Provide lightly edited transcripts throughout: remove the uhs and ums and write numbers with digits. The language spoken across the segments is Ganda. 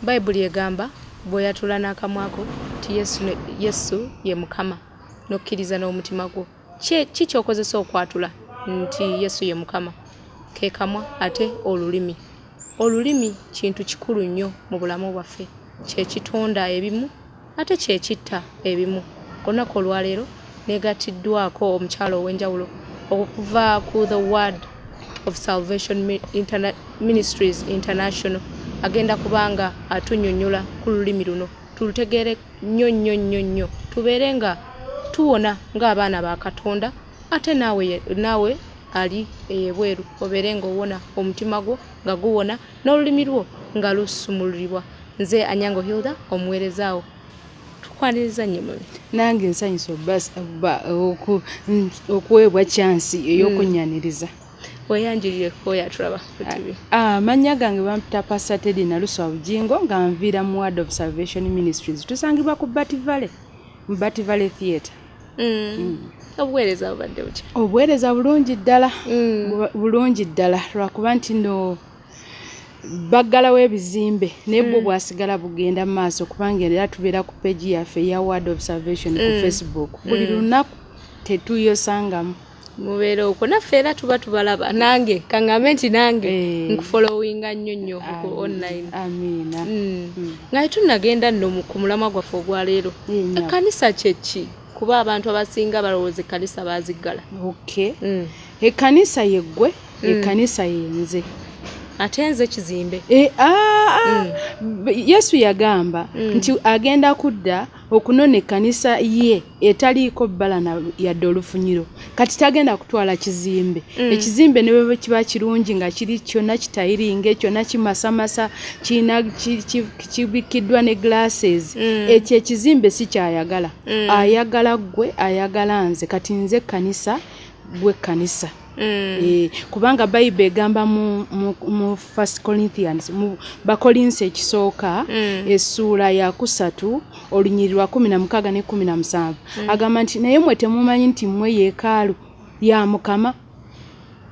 Bayibuli egamba bw'oyatula n'akamwako ti Yesu ye Mukama n'okkiriza n'omutima gwo. Ki ky'okozesa okwatula nti Yesu ye Mukama? Ke kamwa ate olulimi. Olulimi kintu kikulu nnyo mu bulamu bwaffe. Kye kitonda ebimu ate kye kitta ebimu. Olunaku olwaleero neegatiddwako omukyalo ow'enjawulo okuva ku The Word of Salvation Ministries International agenda kubanga atunnyonnyola ku lulimi luno tulutegeere nnyo tubeere nga tuwona ng'abaana ba Katonda ate naawe ali ebweru obeere ng'owona omutima gwo nga guwona n'olulimi lwo nga lusumululibwa. Nze Anyango Hilda omuweerezaawo tukwaniriza nnyo mubi. Nange nsanyusa okuweebwa chansi ey'okunnyaniriza. Weyanjirire oyatulaba ku TV. Amannya gange bampita Pastor Teddy Naluswa Bugingo nga nviira mu Word of Salvation Ministries. Tusangibwa ku Bativale, mu Bativale Theatre. Obuweereza bubadde butya? Obuweereza bulungi ddala. Bulungi ddala lwakuba nti no baggalawo ebizimbe naye bwo bwasigala bugenda mu maaso kubanga era tubeera ku page yaffe ya Word of Salvation ku Facebook. Buli lunaku tetuyosangamu. Mubeera okwo naffe era tuba tubalaba. Nange kaŋŋambe nti nange nkufollowinga nnyo ku online. Amiina. Nga tunagenda nno ku mulamwa gwaffe ogwaleero. Ekkanisa kye ki? Kuba abantu abasinga balowooza ekkanisa baaziggala. Okay. Ekkanisa yeggwe, ekkanisa yenze. Ate nze kizimbe. Yesu yagamba nti agenda kudda okunona ekkanisa ye etaliiko bbala yadde olufunyiro. Kati tagenda kutwala kizimbe. Ekizimbe ne bwe kiba kirungi nga kiri kyonna kitayiringe, kyonna kimasamasa, kibikiddwa ne glasses. Ekyo ekizimbe si kyayagala. Ayagala ggwe, ayagala nze. Kati nze ekkanisa, gwe ekkanisa. Kubanga Bible egamba mu 1 Corinthians mu Bakolinsi ekisooka essuula ya 3 olunyiriri lwa 16 ne 17 agamba nti naye mwe temumanyi nti mmwe yeekaalu ya Mukama,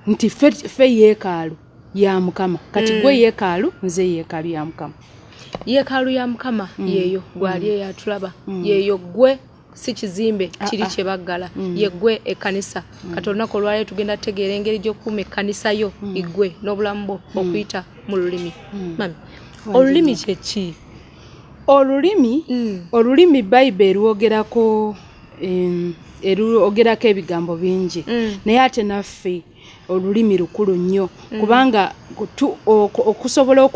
nti ffe yeekaalu ya Mukama. Kati gwe yeekaalu, nze yeekaalu ya Mukama. Yeekaalu ya Mukama yeeyo gwali eyatulaba, yeeyo gwe si kizimbe kiri kye baggala, yeggwe ekkanisa. Kati olunaku olwaleero tugenda tutegeera engeri gy'okukuuma ekkanisa yo iggwe n'obulamu bwo okuyita mu lulimi. Mami, olulimi kye ki? Olulimi Bible erwogerako ebigambo bingi naye ate naffe olulimi lukulu nnyo kubanga okusobola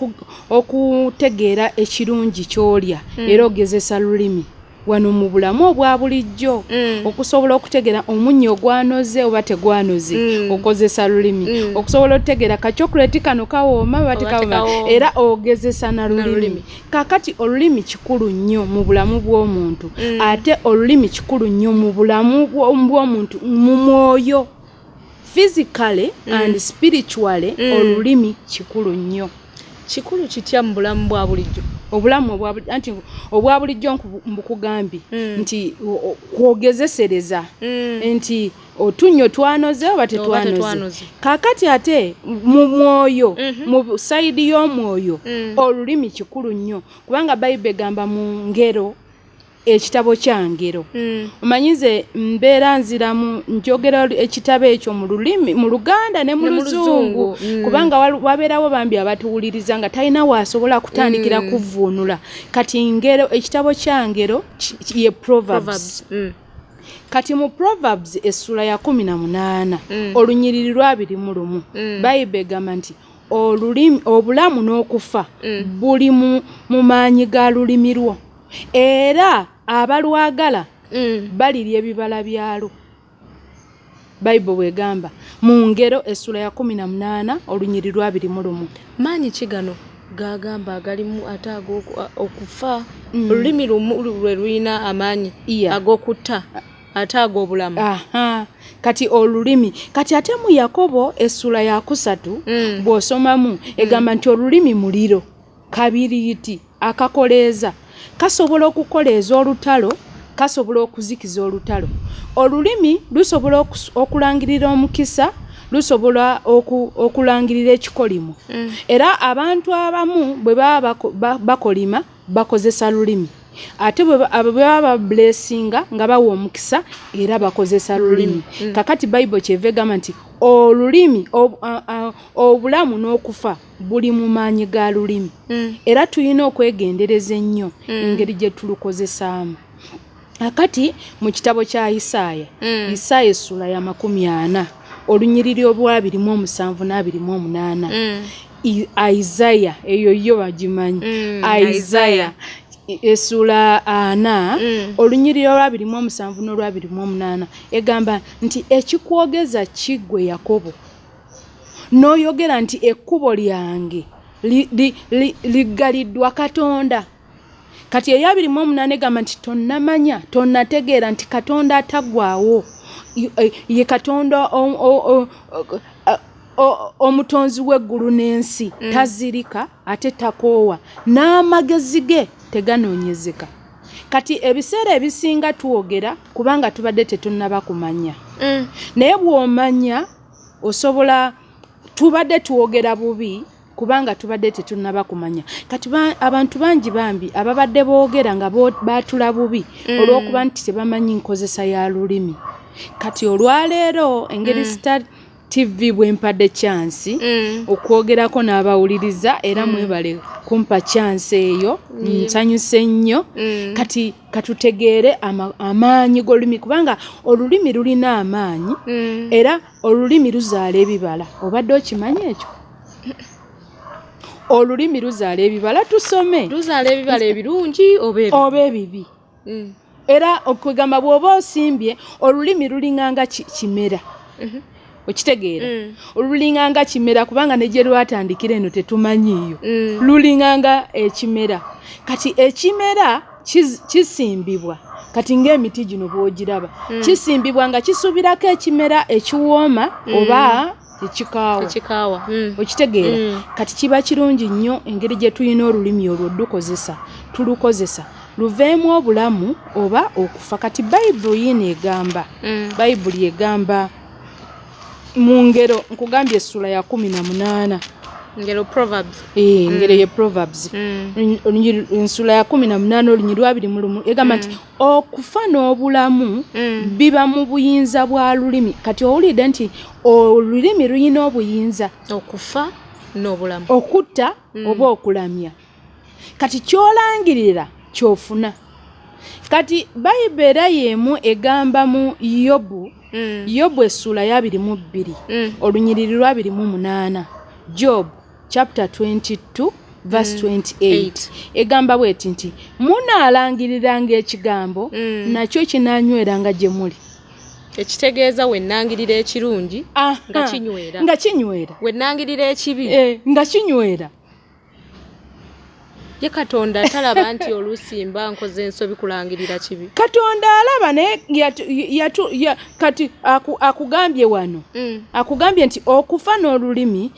okutegeera ekirungi ky'olya era ogezesa lulimi wano mu bulamu obwa bulijjo okusobola okutegeera omunnyo gwanoze oba tegwanoze okozesa lulimi, okusobola okutegeera ka chocolate kano kawooma oba tekawooma era ogezesa na lulimi. Kakati olulimi kikulu nnyo mu bulamu bw'omuntu ate olulimi kikulu nnyo mu bulamu bw'omuntu mu mwoyo, physically and spiritually. Olulimi kikulu nnyo. Kikulu kitya mu bulamu bwa bulijjo? Obulamu obwa bulijjo mbukugambye nti kwogezesereza nti otunnyo twanoze oba tetwanoze. Kakati ate mu mwoyo, mu sayidi y'omwoyo olulimi kikulu nnyo kubanga Bible egamba mu Ngero, ekitabo kya Ngero. Omanyize mbeera nziramu njogera ekitabo ekyo mu lulimi mu Luganda ne mu Luzungu kubanga wabeerawo bambi abatuwuliriza nga talina waasobola kutandikira kuvvuunula. Kati Ngero, ekitabo kya Ngero ye Proverbs. Kati mu Proverbs essula ya 18 olunyiriri lwa 21 Bible egamba nti obulamu n'okufa buli mu maanyi ga lulimi lwo era abalwagala balirya ebibala byalwo. Bible bwegamba mu Ngero essula ya 18 olunyiriri lwa 21. Maanyi ki gano gagamba agalimu ate okufa? Olulimi lwe lulina amaanyi ag'okutta ate ag'obulamu. Kati olulimi, kati ate mu Yakobo essula ya 3 bw'osomamu egamba nti olulimi muliro kabiriiti akakoleeza, kasobola okukoleeza olutalo, kasobola okuzikiza olutalo. Olulimi lusobola okulangirira omukisa, lusobola okulangirira ekikolimo. Era abantu abamu bwe baba bakolima bakozesa lulimi. Ate bwe baba blessinga nga bawa omukisa era bakozesa lulimi. Kakati Bible kyevegamba nti olulimi obulamu n'okufa buli mu maanyi ga lulimi. Era tulina okwegendereza ennyo engeri gye tulukozesaamu. Akati mu kitabo kya Isaaya, Isaaya essula ya 40 olunyiriri olwa 27 n' 28. Isaiah eyo yo bagimanyi. Isaiah essula 4 olunyiriri olwa 27 n'olwa 28 egamba nti ekikwogeza kiggwe Yakobo n'oyogera nti ekkubo lyange liggaliddwa Katonda. Kati eya 28 egamba nti tonnamanya tonnategeera nti Katonda ataggwaawo ye Katonda omutonzi w'eggulu n'ensi tazirika ate takoowa n'amagezi ge teganoonyezeka. Kati ebiseera ebisinga twogera kubanga tubadde tetunnaba kumanya. Naye bw'omanya osobola tubadde twogera bubi kubanga tubadde tetunnaba kumanya. Kati abantu bangi bambi ababadde boogera nga baatula bubi olw'okuba nti tebamanyi nkozesa ya lulimi. Kati olwaleero engeri Star TV bwempadde chance okwogerako n'abawuliriza era mwebale kumpa chance eyo nsanyuse nnyo. Kati katutegeere amaanyi g'olulimi kubanga olulimi lulina amaanyi era olulimi luzaala ebibala. Obadde okimanyi ekyo? Olulimi luzaala ebibala. Tusome. Luzaala ebibala ebirungi oba ebibi. Era okugamba bw'oba osimbye olulimi lulinganga kimera. Okitegeera? Olulinganga kimera kubanga ne gye lwatandikira eno tetumanyiiyo. Lulinganga ekimera. Kati ekimera kisimbibwa. Kati ng'emiti gino bw'ogiraba. Kisimbibwa nga kisuubirako ekimera ekiwooma oba ekikaawa. Okitegeera? Kati kiba kirungi nnyo engeri gye tulina olulimi olwo tulukozesa luveemu obulamu oba okufa. Kati Bible yino egamba. Bible egamba mu ngero nkugambye essula ya 18. Ngero Proverbs. Ngero ye Proverbs. Ensula ya 18 olunyiriri lwa 21 egamba nti okufa n'obulamu biba mu buyinza bwa lulimi. Kati owulidde nti olulimi luyina obuyinza okufa n'obulamu, okutta oba okulamya. Kati kyolangirira kyofuna. Kati Bible era yemu egamba mu Yobu essula ya 22 olunyiriri lwa 28. Job chapter 22 verse 28 egamba bweti nti munaalangiriranga ekigambo nakyo kinaanyweranga gye muli. Ekitegeeza wennangirira ekirungi nga kinywera, wennangirira ekibi nga kinywera. Ye Katonda talaba nti olusimba nkoze ensobi kulangirira kibi. Katonda alaba naye kati akugambye wano. Akugambye nti okufa n'olulimi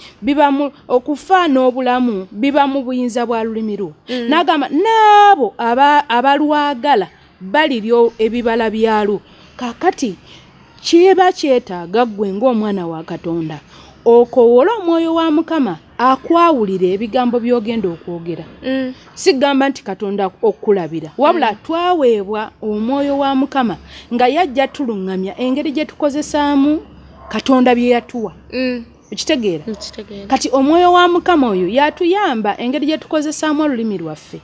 okufa n'obulamu biba mu buyinza bwa lulimi lwo. N'agamba n'abo abalwagala baliryo ebibala byalwo. Kakati kiba kyetaaga ggwe ng'omwana wa Katonda okowoola omwoyo wa Mukama akwawulira ebigambo by'ogenda okwogera. Sigamba nti Katonda okkulabira wabula twaweebwa omwoyo wa Mukama nga yajja tuluŋŋamya engeri gye tukozesaamu Katonda bye yatuwa. Okitegeera? Kati omwoyo wa Mukama oyo yatuyamba engeri gye tukozesaamu olulimi lwaffe.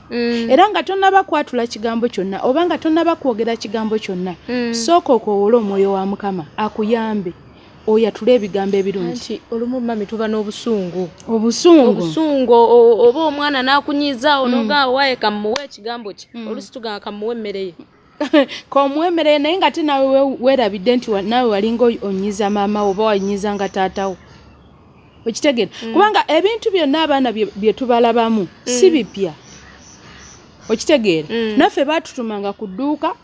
Era nga tonnaba kwatula kigambo kyonna oba nga tonnaba kwogera kigambo kyonna, sooka okowoola omwoyo wa Mukama akuyambe oyatule ebigambo ebirungi. Nti olumu mami tuba n'obusungu. Obusungu oba omwana n'akunyiza onogaawo waye kamuwe ekigambo kye olusi tugamba kamuwe emmere ye. Komuwemereye naye nga te nawe weerabidde nti nawe walinga onyiza maama oba wanyizanga taatawo. Okitegeera? Kubanga ebintu byonna abaana bye tubalabamu si bipya. Okitegeera? Naffe baatutumanga ku dduuka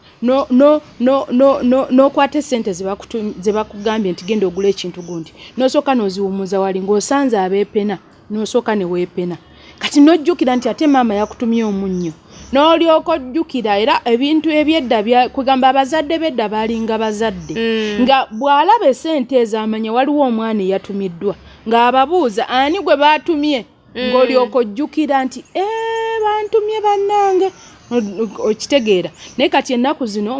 n'okwata essente ze bakugambye nti genda ogula ekintu gundi. N'osooka n'oziwumuza wali ng'osanze abeepena n'osooka ne weepena. Kati n'ojjukira nti ate maama yakutumye omunnyo n'olyoka ojjukira era ebintu ebyedda kugamba abazadde bedda balinga bazadde nga bw'alaba esente ezamanya waliwo omwana eyatumiddwa ng'ababuuza ani gwe baatumye ng'olyoka ojjukira nti bantumye bannange okitegeera naye kati ennaku zino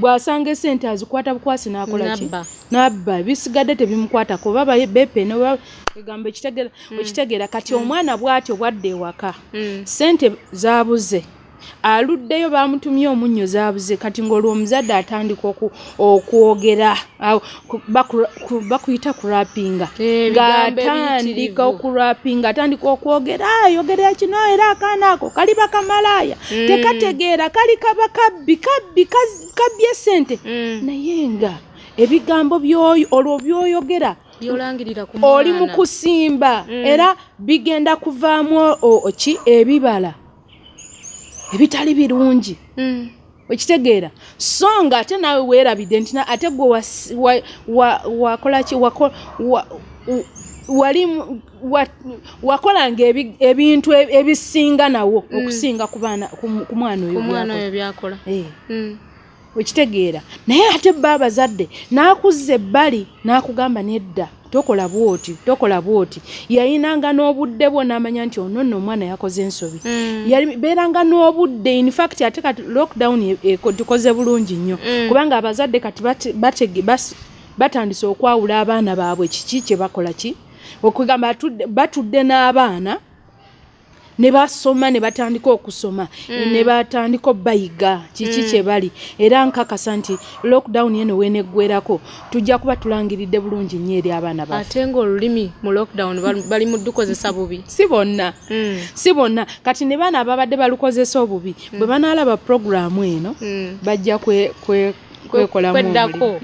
bw'asanga esente azikwata bukwasi n'akola ki n'abba bisigadde tebimukwatako baba bepene egamba okitegeera kati omwana bw'atyo bwadde ewaka sente zaabuze aluddeyo bamutumye omunnyo zaabuze kati ng'olwo omuzadde atandika okwogera bakuyita kurapinga ng'atandika okurapinga atandika okwogera yogera kino era akaana ako kali bakamalaaya tekategeera kali kabbye sente naye nga ebigambo byoyo olwo byoyogera oli mu kusimba era bigenda kuvaamu ebibala ebitali birungi okitegeera so nga ate naawe weerabidde nti ate gwe wakolaki wakolanga ebintu ebisinga nawo okusinga ku mwana oyo byakola okitegeera naye ate bba abazadde n'akuzza ebbali n'akugamba nedda tokola bwoti yayinanga n'obudde bwo n'amanya nti ono nno omwana yakoze ensobi beeranga n'obudde in fact ate kati lockdown tukoze bulungi nnyo kubanga abazadde kati batandise okwawula abaana baabwe kiki kye bakola ki okugamba batudde n'abaana ne basoma ne batandika okusoma ne batandika obayiga kiki kye bali era nkakasa nti lockdown eno weneggwerako tujja kuba tulangiridde bulungi nnyo eri abaana baffe ate ng'olulimi mu lockdown bali mu dukozesa bubi si bonna kati ne baana ababadde balukozesa obubi bwe banaalaba programu eno bajja kweddako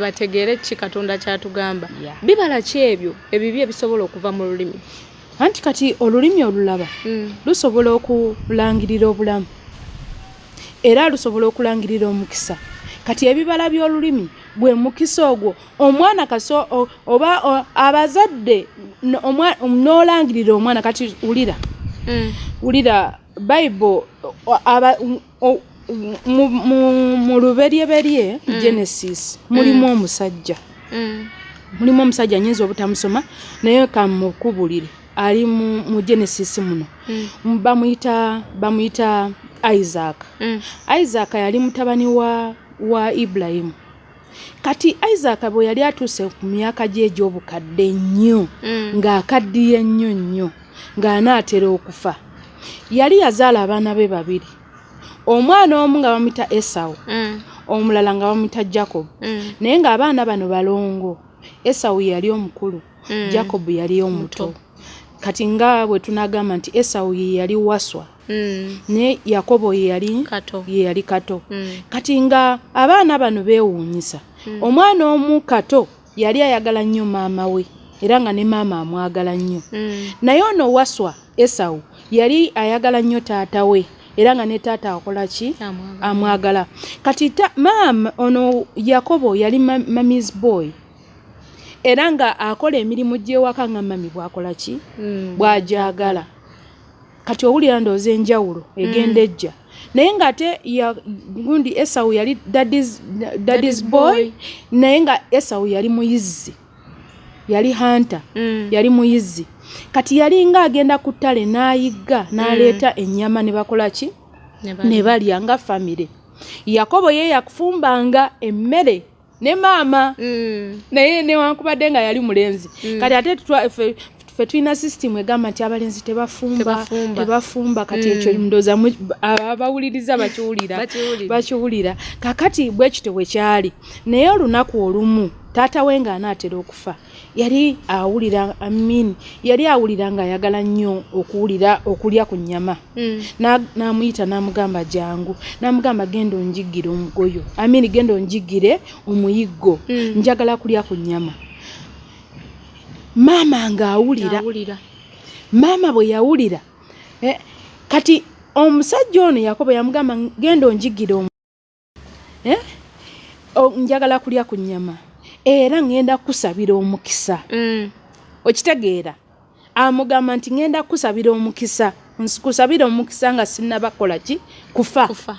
bategeere ki Katonda kyatugamba bibala ki ebyo ebibi ebisobola okuva mu lulimi anti kati olulimi olulaba lusobola okulangirira obulamu era lusobola okulangirira omukisa kati ebibala by'olulimi gwe mukisa ogwo omwana kaso oba abazadde n'olangirira omwana kati ulira Bible mu luberyeberye Genesis mulimu omusajja nyinza obutamusoma naye kamukubulire ali mu Genesis muno bamuyita Isaac Isaac yali mutabani wa Ibrahim kati Isaac bwe yali atuuse ku myaka gye egy'obukadde nnyo ng'akaddiye nnyo ng'anaatera okufa yali yazaala abaana be babiri omwana omu nga bamuyita Esau omulala nga bamuyita Jacob naye ng'abaana bano balongo Esau yali omukulu Jacob yali omuto kati nga bwe tunagamba nti Esau yali waswa ne Yakobo yali kato kati nga abaana bano beewuunyisa omwana omu kato yali ayagala nnyo maama we era nga ne maama amwagala nnyo naye ono waswa Esau yali ayagala nnyo taata we era nga ne taata akola ki amwagala kati maama ono Yakobo yali mami's boy era nga akola emirimu gy'ewaka nga mami bwakola ki bw'ajagala kati owulira ndowooza enjawulo egenda ejja naye nga ate gundi Esau yali daddy's boy naye nga Esau yali muyizzi yali hunter yali muyizzi kati yali nga agenda ku ttale n'ayigga n'aleeta ennyama ne bakola ki ne balya nga famire Yakobo ye yakufumbanga emmere ne maama naye newankubadde nga yali mulenzi kati ate ffe tulina system egamba nti abalenzi tebafumba kati ekyo ndoza abawuliriza bakiwulira kakati bwe kityo bwe kyali naye olunaku olumu taata we nga anaatera okufa yali awulira nga ayagala nnyo okulya ku nnyama n'amuyita n'amugamba jangu n'amugamba genda onjigire omugoyo genda onjigire omuyiggo njagala kulya ku nnyama maama ng'awulira maama bwe yawulira kati omusajja ono Yakobo yamugamba genda onjigire njagala kulya ku nnyama era ngenda kusabira omukisa okitegeera amugamba nti ngenda kusabira omukisa nsikusabira omukisa nga sinnabakola ki kufa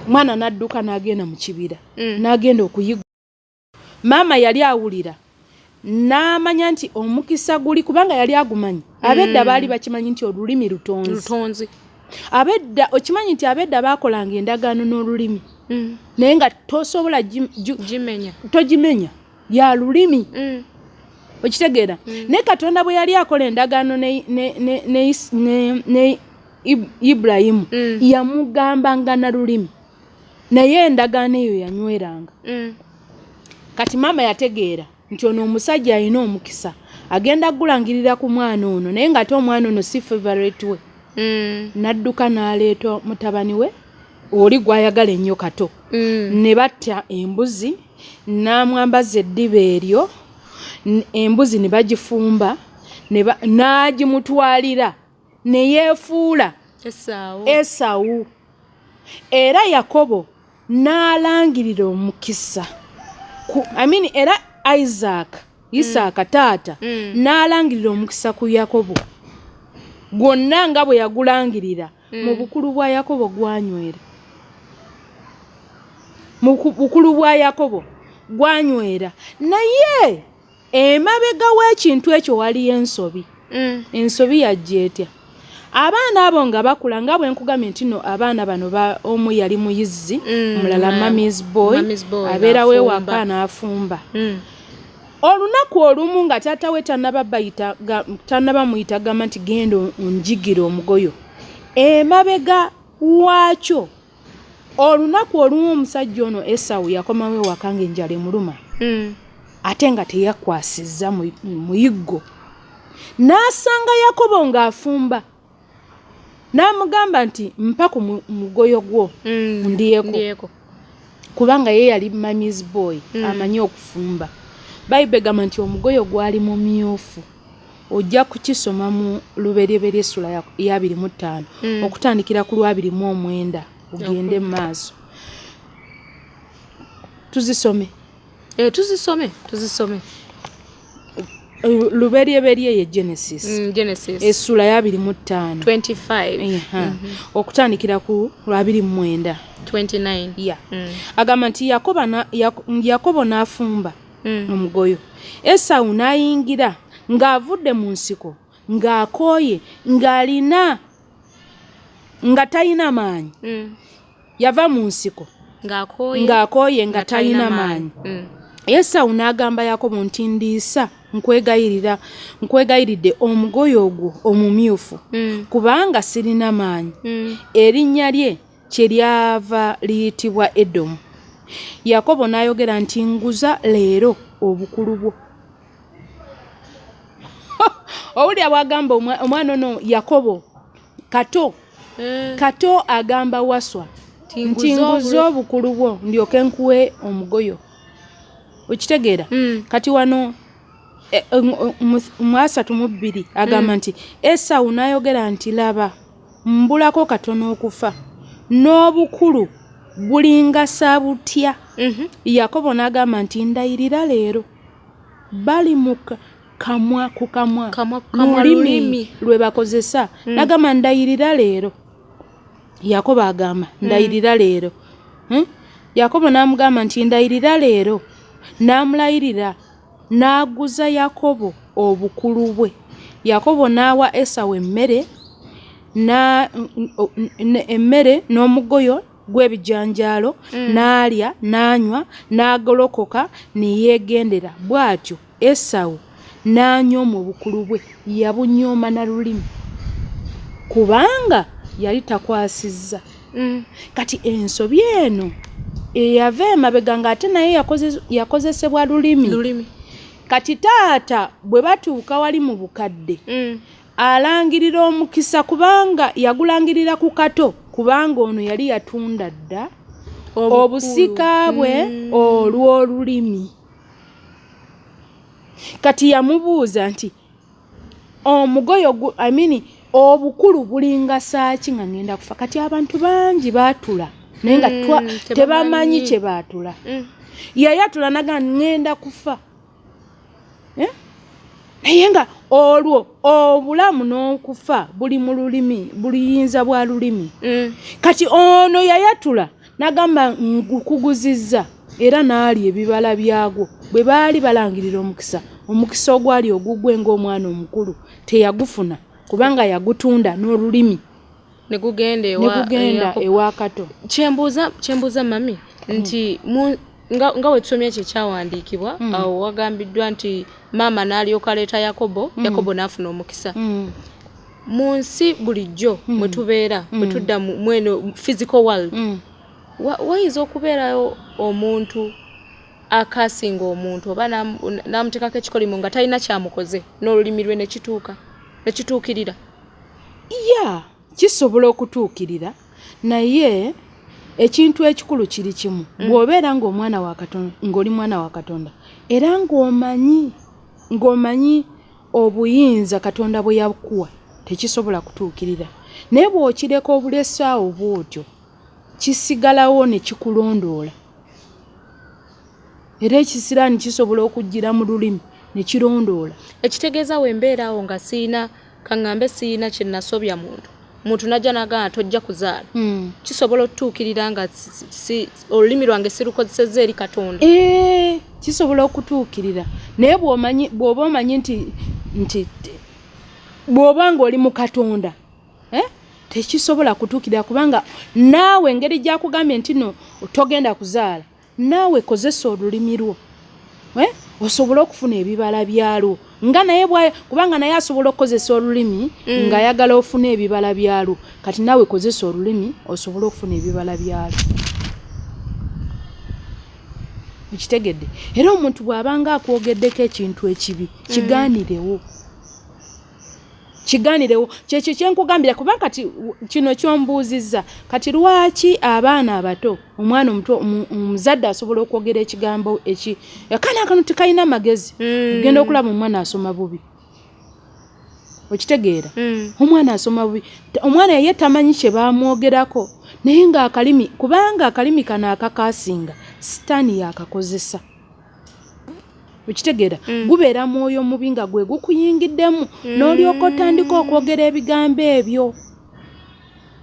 mwana nadduka n'agenda mu kibira n'agenda okuyiga. Maama yali awulira n'amanya nti omukisa guli kubanga yali agumanyi. Abedda baali bakimanyi nti olulimi lutonzi. Abedda okimanyi nti abedda baakolanga endagaano n'olulimi naye nga tosobola togimenya ya lulimi. Okitegeera naye Katonda bwe yali akola endagaano ne Ibulayimu yamugambanga na lulimi naye endagaano eyo yanyweranga. Kati maama yategeera nti ono omusajja alina omukisa agenda gulangirira ku mwana ono naye nga ate omwana ono si favorite we. Nadduka n'aleeta mutabani we oli gwayagala ennyo Kato. Ne batta embuzi n'amwambaza eddiba eryo embuzi ne bagifumba n'agimutwalira ne yeefuula Esawu. Era Yakobo n'alangirira omukisa era Isaaka taata n'alangirira omukisa ku Yakobo gwonna nga bwe yagulangirira. Mu bukulu bwa Yakobo gwanywera. Mu bukulu bwa Yakobo gwanywera naye emabega w'ekintu ekyo waliyo ensobi. Ensobi yajja etya? Abaana abo nga bakula nga bwe nkugambye nti no abaana bano omu yali muyizzi omulala mami's boy abeera wewaka n'afumba. Olunaku olumu nga taata we tannaba muyita gamba nti genda onjigira omugoyo emabega waakyo. Olunaku olumu omusajja ono Esawu yakomawo ewaka ng'enjala emuluma ate nga teyakwasizza muyiggo n'asanga Yakobo ng'afumba n'amugamba nti mpa ku mugoyo gwo ndiyeko kubanga ye yali mami's boy amanyi okufumba. Bayibuli egamba nti omugoyo gwali mumyufu. Ojja kukisoma mu Lubereberye essula ya 25 okutandikira ku 29 ogende mu maaso. Tuzisome. Lubereberye ye Genesis essula ya 25 okutandikira ku 29 agamba nti Yakobo n'afumba omugoyo. Esawu n'ayingira ng'avudde mu nsiko ng'akooye ng'alina nga talina maanyi. Yava mu nsiko ng'akooye nga talina maanyi. Esawu n'agamba Yakobo nti ndiisa nkwegayiridde omugoyo ogwo omumyufu kubanga sirina maanyi. Erinnya lye kyeryava liyitibwa Edomu. Yakobo n'ayogera nti nguza leero obukulu bwo. Owulira bw'agamba omwana ono Yakobo Kato agamba Waswa nti nguza obukulu bwo ndyoke nkuwe omugoyo. Okitegeera? Kati wano mu 32 agamba nti Esawu n'ayogera nti laba mbulako katono okufa n'obukulu bulinga sabutya. Yakobo n'agamba nti ndayirira leero bali mu kamwa ku kamwa lulimi lwe bakozesa. N'agamba ndayirira leero. Yakobo agamba ndayirira leero. Yakobo n'amugamba nti ndayirira leero. N'amulayirira n'aguza Yakobo obukulu bwe. Yakobo n'awa Esawu emmere n'omugoyo gw'ebijanjaalo n'alya n'anywa n'agolokoka ne yeegendera. Bw'atyo Esawu n'anyooma obukulu bwe, yabunyooma na lulimi kubanga yali takwasizza. Kati ensobi eno eyava emabega ng'ate naye yakozesebwa lulimi. Kati taata bwe batuuka wali mu bukadde alangirira omukisa kubanga yagulangirira ku Kato kubanga ono yali yatunda dda obusika bwe olw'olulimi. Kati yamubuuza nti omugoyo obukulu bulinga saaki nga ngenda kufa. Kati abantu bangi baatula naye nga tebamanyi kye baatula. Yayatula naga ngenda kufa. naye nga olwo obulamu n'okufa buli mu lulimi buliyinza bwa lulimi. Kati ono yayatula n'agamba nkukuguzizza era n'ali ebibala byagwo bwe baali balangirira omukisa ogwali ogugwe ng'omwana omukulu teyagufuna kubanga yagutunda n'olulimi ne gugenda ewa Kato. Kyembuuza mami nti nga wetusomye ekyo ekyawandiikibwa awo wagambiddwa nti maama n'alyoka leeta Yakobo n'afuna omukisa. Mu nsi bulijjo mwe tubeera mwe tudda mweno physical world wayinza okubeerayo omuntu akasinga omuntu oba n'amuteekako ekikolimo nga talina kyamukoze n'olulimi lwe nekituukirira. Kisobola okutuukirira naye ekintu ekikulu kiri kimu bw'obeera ng'oli mwana wa Katonda era ng'omanyi obuyinza Katonda bwe yakuwa tekisobola kutuukirira naye bw'okireka obulesaawo bw'otyo kisigalawo ne kikulondoola era ekisiraani kisobola okujjira mu lulimi ne kirondoola. Ekitegeeza wembeeraawo nga kaŋŋambe siina kye nasobya muntu najja n'agamba tojja kuzaala kisobola okutuukirira nga olulimi lwange sirukozesezza eri Katonda. Kisobola okutuukirira naye bw'oba omanyi nti bw'oba ng'oli mu Katonda tekisobola kutuukirira kubanga naawe engeri gyakugambye nti no togenda kuzaala naawe kozesa olulimi lwo osobola okufuna ebibala byalwo nga naye kubanga naye asobola okukozesa olulimi nga ayagala ofuna ebibala byalwo kati naawe kozesa olulimi osobola okufuna ebibala byalwo. Ekitegedde era omuntu bw'abanga akwogeddeko ekintu ekibi kigaanirewo kyekyo kyenkugambira kuba kati kino kyombuuzizza kati lwaki abaana abato omwana omuto omuzadde asobola okwogera ekigambo akaana akano tekalina magezi ogenda okulaba omwana asoma bubi. Okitegeera omwana asoma bubi omwana ye tamanyi kye bamwogerako naye nga kubanga akalimi kano akakasinga sitaani yakakozesa. Okitegeera gubeera mwoyo mubi nga gwe gukuyingiddemu n'olyoka otandika okwogera ebigambo ebyo.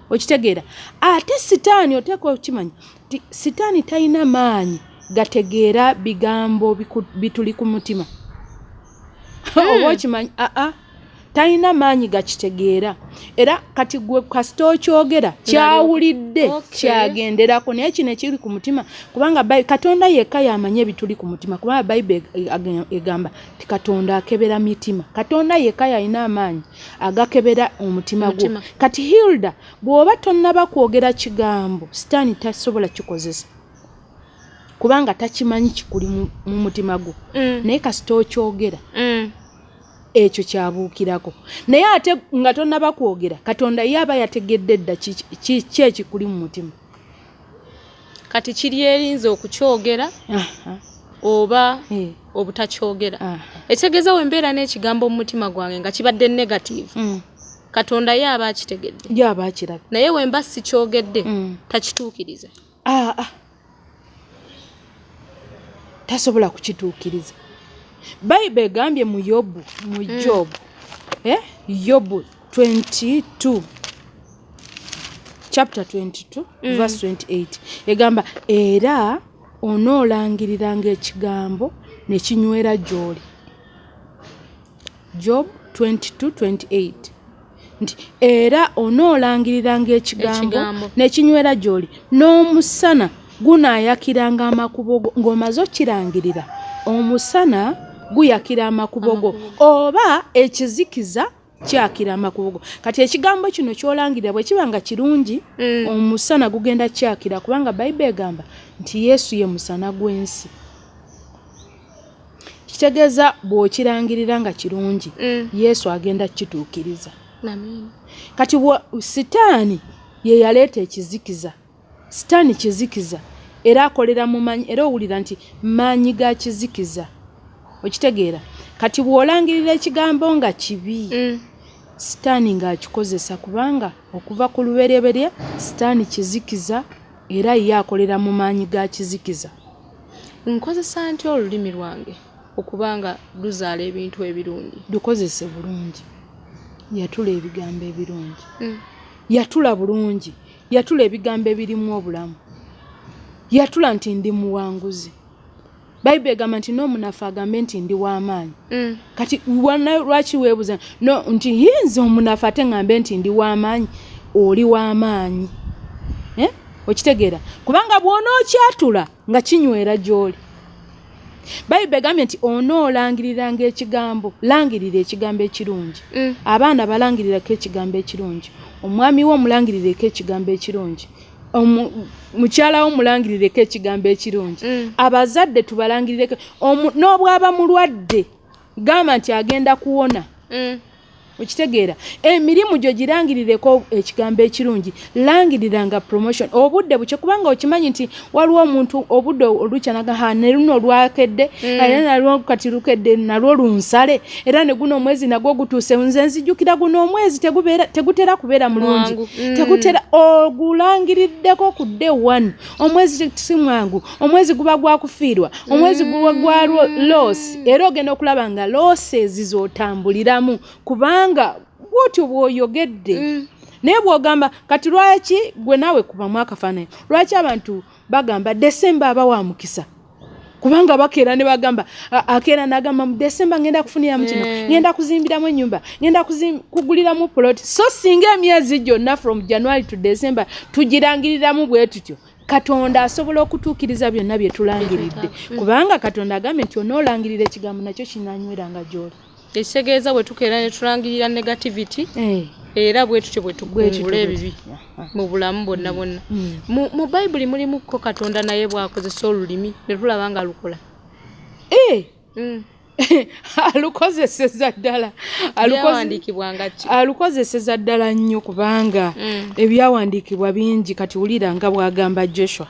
Okitegeera ate sitaani oteeka okimanya nti sitaani talina maanyi gategeera bigambo bituli ku mutima oba okimanyi talina maanyi gakitegeera era kati gwe kasita okyogera kyawulidde kyagenderako naye kino ekiri ku mutima kubanga Katonda yekka yamanye ebituli ku mutima kubanga Bayibuli egamba ti Katonda akebera mitima. Katonda yekka yalina amaanyi agakebera omutima gwo. Kati Hilda bw'oba tonnaba kwogera kigambo sitaani tasobola kikozesa kubanga takimanyi kikuli mu mutima gwo naye kasita okyogera ekyo kyabuukirako naye ate nga tonnaba kwogera Katonda yaba yategedde dda ki ekikuli mu mutima. Kati kiri erinza okukyogera oba obutakyogera. Ekitegeeza wembeera n'ekigambo mu mutima gwange nga kibadde negative Katonda yaba akitegedde yaba akirabye naye wemba sikyogedde takituukiriza. Tasobola kukituukiriza. Bayibuli egambye mu Yobu Yobu 22 chapter 22 verse 28 egamba era onoolangiriranga ekigambo ne kinywera gy'oli. Job 22:28 nti era onoolangiriranga ekigambo ne kinywera gy'oli n'omusana gunaayakiranga amakubo ng'omaze okirangirira omusana guyakira amakubo go oba ekizikiza kyakira amakubo go. Kati ekigambo kino kyolangirira bwe kibanga kirungi omusana gugenda kyakira kubanga Bayibuli egamba nti Yesu ye musana gw'ensi. Kitegeeza bw'okirangirira nga kirungi Yesu agenda kituukiriza. Kati sitaani ye yaleeta ekizikiza. Sitaani kizikiza era akolera mu manyi era owulira nti maanyi ga kizikiza. Okitegeera kati bw'olangirira ekigambo nga kibi sitaani ng'akikozesa kubanga okuva ku lubereberye sitaani kizikiza era ye akolera mu maanyi ga kizikiza. Nkozesa ntya olulimi lwange okubanga luzaala ebintu ebirungi. Dukozese bulungi. Yatula ebigambo ebirungi. Yatula bulungi. Yatula ebigambo ebirimu obulamu. Yatula nti ndi muwanguzi. Bayibuli egamba nti n'omunafu agambe nti ndi w'amaanyi. Kati lwaki weebuuza no nti yinza omunafu ate ngambe nti ndi w'amaanyi, oli w'amaanyi. Okitegeera? Kubanga bw'onookyatula nga kinywera gy'oli. Bayibuli egambye nti onoolangiriranga ekigambo, langirira ekigambo ekirungi. Abaana balangirirako ekigambo ekirungi. Omwami wo mulangirireko ekigambo ekirungi. Mukyala wo mulangirireko ekigambo ekirungi. Abazadde tubalangirireko. N'obwaba mulwadde gamba nti agenda kuwona. Okitegeera? Emirimu gyo girangirireko ekigambo ekirungi. Langiriranga promotion. Obudde buke kubanga okimanyi nti waliwo omuntu obudde olukyanaga ne luno lwakedde, era nalwo kati lukedde nalwo lunsale, era ne guno omwezi nagwo gutuuse. Nze nzijukira guno omwezi tegutera kubeera mulungi. Tegutera ogulangiriddeko ku day 1. Omwezi si mwangu. Omwezi guba gwa kufiirwa. Omwezi guba gwa loss. Era ogenda okulaba nga losses z'otambuliramu kubanga bwotyo bw'oyogedde. Naye bw'ogamba kati lwaki gwe naawe kubamu akafaananyi. Lwaki abantu bagamba Desemba aba wa mukisa? Kubanga bakeera ne bagamba akeera n'agamba mu Desemba ngenda kufuniramu kino, ngenda kuzimbiramu ennyumba, ngenda kuguliramu plot. So singa emyezi gyonna from January to December tugirangiriramu bwe tutyo, Katonda asobola okutuukiriza byonna bye tulangiridde. Kubanga Katonda agambye nti onoolangirira ekigambo nakyo kinanyweranga gy'oli. Ekitegeeza bwe tukeera ne tulangirira negativity, era bwe tutyo bwe tukungula ebibi mu bulamu bwonna bwonna. Mu Bayibuli mulimuko Katonda naye bw'akozesa olulimi ne tulaba nga lukola. Alukozeseza ddala. Alukozeseza ddala nnyo kubanga ebyawandiikibwa bingi. Kati wulira nga bw'agamba Joshua.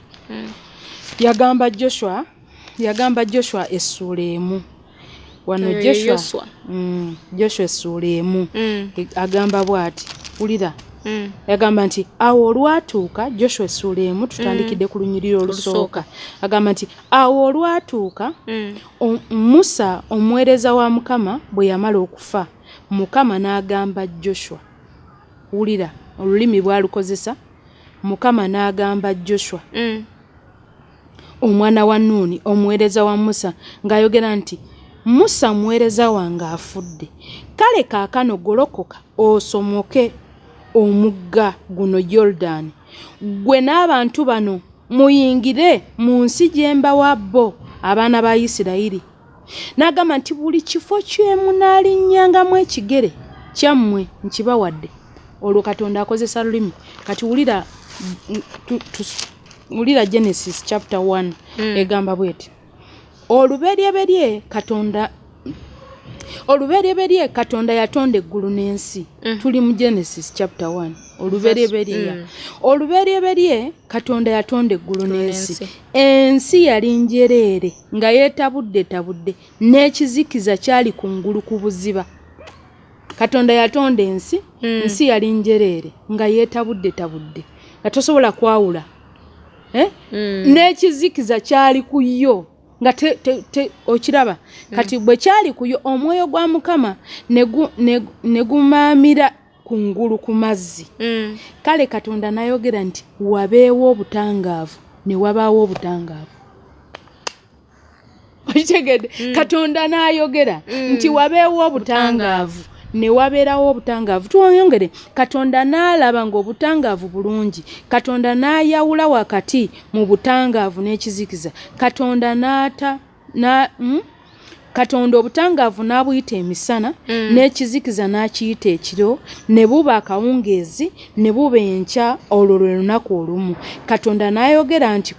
Yagamba Joshua essuula emu. Wano Joshua essuula emu agamba bw'ati, wulira. Yagamba nti awo olwatuuka, Joshua essuula emu tutandikidde ku lunyiriri olusooka. Agamba nti awo olwatuuka Musa omuweereza wa Mukama bwe yamala okufa, Mukama n'agamba Joshua, wulira olulimi bw'alukozesa, Mukama n'agamba Joshua omwana wa Nuuni omuweereza wa Musa ng'ayogera nti, Musa muweereza wange afudde, kale kaakano golokoka osomoke omugga guno Yordani, gwe n'abantu bano muyingire mu nsi gye mbawa bo abaana ba Isirayiri. N'agamba nti buli kifo kye munaalinnyangamu ekigere kyammwe nkibawadde. Olwo Katonda akozesa lulimi. Kati wulira Genesis chapter 1 egamba bweti. Olubereberye Katonda yatonda eggulu n'ensi. Tuli mu Genesis chapter 1. Olubereberye Katonda yatonda eggulu n'ensi. Ensi yali njereere nga yeetabudde n'ekizikiza kyali kungulu ku buziba. Katonda yatonda ensi, ensi yali njereere nga yeetabudde nga tosobola kwawula. N'ekizikiza kyali ku yo nga okiraba. Kati bwe kyali kuyo omwoyo gwa Mukama ne gumaamira kungulu ku mazzi. Kale Katonda n'ayogera nti wabeewo obutangaavu, ne wabaawo obutangaavu. Okitegedde? Katonda n'ayogera nti wabeewo obutangaavu, ne wabeerawo obutangaavu. Twongere, Katonda n'alaba ng'obutangaavu bulungi. Katonda n'ayawula wakati mu butangaavu n'ekizikiza. Katonda obutangaavu n'abuyita emisana, n'ekizikiza n'akiyita ekiro, ne buba akawungeezi, ne buba enkya, olwo lwe lunaku olumu. Katonda n'ayogera nti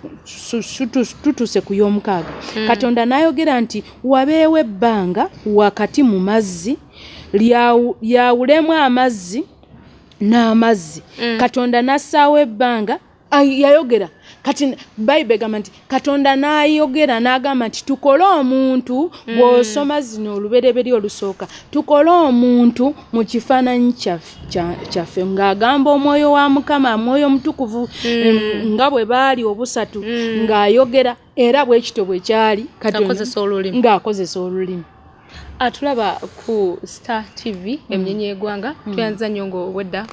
tutuuse ku y'omukaaga. Katonda n'ayogera nti wabeewo ebbanga wakati mu mazzi, lyawulemu amazzi n'amazzi. Katonda n'assaawo ebbanga yayogera kati Bible gamba nti Katonda n'ayogera n'agamba nti tukole omuntu bw'osoma zino olubereberye olusooka tukole omuntu mu kifaananyi kyaffe ng'agamba omwoyo wa Mukama mwoyo mutukuvu nga bwe baali obusatu ng'ayogera era bwe kityo bwe kyali ng'akozesa olulimi. Atulaba ku Star TV emnyenye y'eggwanga tuyanza nnyo ng'owedda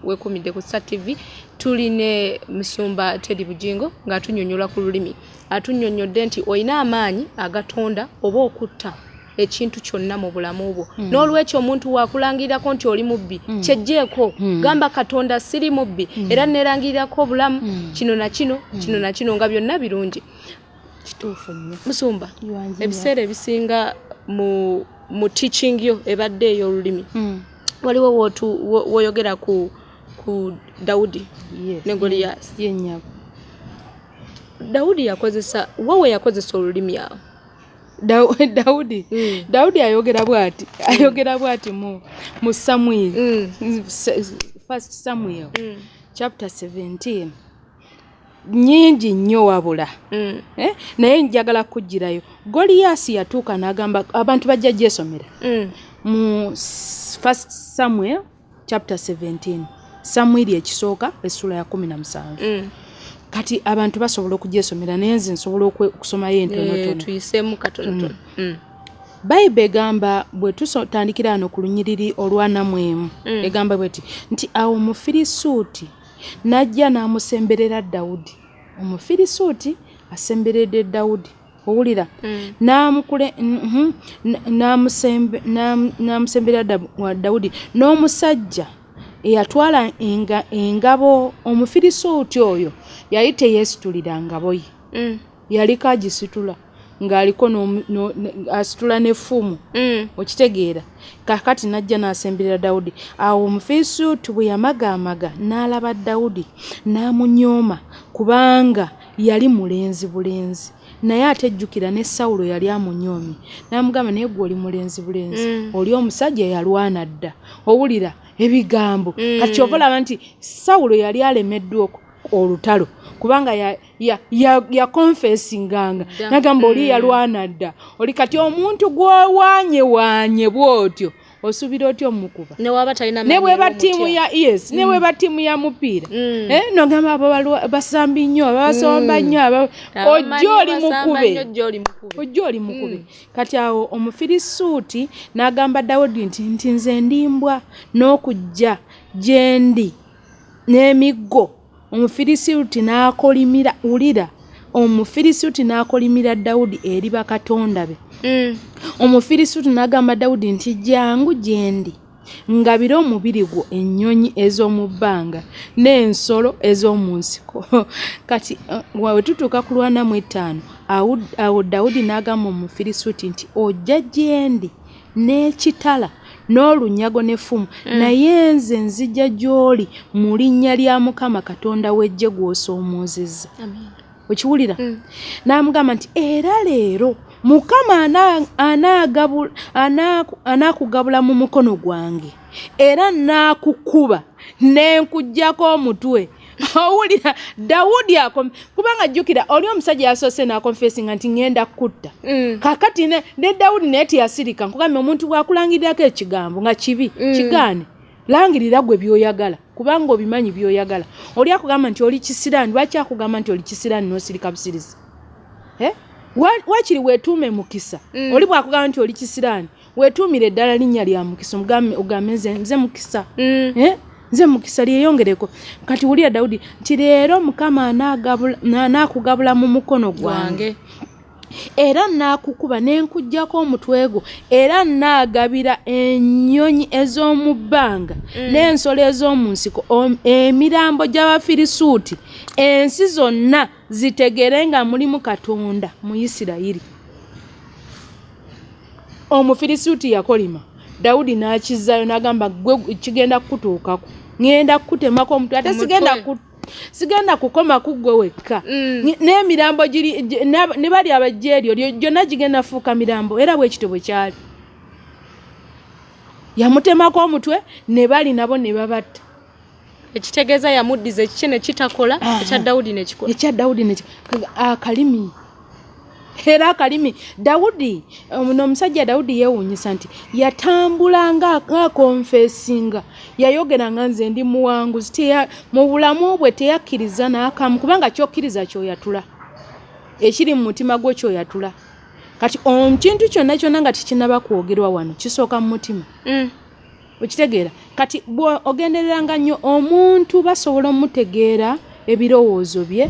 weekumidde ku Star TV tuline Musumba Teddy Bugingo ng'atunnyonnyola ku lulimi atunnyonnyodde nti olina amaanyi agatonda oba okutta ekintu kyonna mu bulamu bwo n'olwekyo omuntu waakulangirirako nti oli mubbi kyejjeeko gamba Katonda siri mubbi era neerangirirako obulamu kino na kino nga byonna birungi. Kituufu nnyo Musumba ebiseera ebisinga mu teaching yo ebadde ey'olulimi waliwo woyogera ku Dawudi ne Goliath. Dawudi yakozesa wowe yakozesa olulimi awo Dawudi ayogera bw'ati mu Samuel First Samuel chapter 17 nyingi nnyo wabula naye njagala kujjirayo Goliath yatuuka n'agamba abantu bajja gyesomera mu First Samuel chapter 17 Samuel ekisooka essula ya 17 kati abantu basobola okugyesomera naye nze nsobola okusomayo entonotono tuyisemu katonotono. Bible egamba bwe tutandikira ano ku lunyiriri olwanamwemu egamba bweti nti awo Omufirisuuti najja n'amusemberera Dawudi. Omufirisuuti asemberedde Dawudi owulira n'amusemberera Dawudi n'omusajja eyatwala engabo. Omufirisuuti oyo yali teyeesitulira ngabo ye yaliko agisitula ng'aliko asitula n'effumu okitegeera kakati najja n'asemberera Dawudi. Awo Omufirisuuti bwe yamagaamaga n'alaba Dawudi n'amunyooma kubanga yali mulenzi bulenzi naye atejjukira ne Sawulo yali amunyoomye n'amugamba naye gwe oli mulenzi bulenzi oli omusajja yalwana dda owulira ebigambo kati obalaba nti Sawulo yali alemeddwa olutalo kubanga ya confessinganga nagamba oli yalwana dda oli kati omuntu gw'owaanye bw'otyo osubira otyo mukuba ne bweba ttiimu ya ne bweba ttiimu ya mupiira nogamba abo basambi nnyo babasomba nnyo ojja oli mukube kati awo Omufirisuuti n'agamba Dawudi nti nze ndimbwa n'okujja gye ndi n'emiggo. Omufirisuuti n'akolimira ulira Omufirisuuti n'akolimira Dawudi eri bakatonda be. Omufirisuuti n'agamba Dawudi nti jangu gye ndi ngabira omubiri gwo ennyonyi ez'omu bbanga n'ensolo ez'omu nsiko. Kati we tutuuka ku 45 awo Dawudi n'agamba Omufirisuuti nti ojja gye ndi n'ekitala n'olunyago n'effumu naye nze nzija gy'oli mu linnya lya Mukama Katonda w'eggye gw'osoomoozezza. Okiwulira? N'amugamba nti era leero Mukama anaakugabula mu mukono gwange era naakukuba n'enkuggyako omutwe. Owulira Dawudi kubanga jjukira oli omusajja yasoose n'akonfessinga nti ngenda kutta kakati ne Dawudi naye teyasirika nkugambye omuntu bw'akulangirirako ekigambo nga kibi kigaane langirira gwe by'oyagala kubanga obimanyi by'oyagala. Oli akugamba nti oli kisiraani lwaki akugamba nti oli kisiraani n'osirika busirizi? Wakiri weetuume Mukisa. Oli bw'akugamba nti oli kisiraani weetuumire eddala linnya lya Mukisa ogambe nze Mukisa. Nze Mukisa lyeyongereko. Kati wulira Dawudi nti leero Mukama anaakugabula mu mukono gwange era naakukuba n'enkuggyako omutwe gwo era naagabira ennyonyi ez'omu bbanga n'ensolo ez'omu nsiko emirambo gy'Abafirisuuti ensi zonna zitegere nga mulimu Katonda mu Isirayiri. Omufirisuuti yakolima Dawudi n'akizzayo n'agamba gwe kigenda kutuukako ngenda kukutemako omutwe ate sigenda kukoma ku gwe wekka n'emirambo giri ne bali abajja eryo gyonna gigenda fuuka mirambo era bwekityo bwe kyali. Yamutemako omutwe ne bali nabo ne babatta ekitegeeza yamuddiza ekikene kitakola ekya Dawudi nekikola akalimi era akalimi Dawudi omusajja Dawudi yeewuunyisa nti yatambulanga akonfesinga yayogeranga nze ndi muwanguzi mu bulamu bwe teyakkiriza n'akamu kubanga kyokkiriza kyoyatula ekiri mu mutima gwo kyoyatula kati kintu kyonna kyonna nga tikinaba kwogerwa wano kisooka mu mutima okitegeera kati ogendereranga nnyo omuntu basobola omutegeera ebirowoozo bye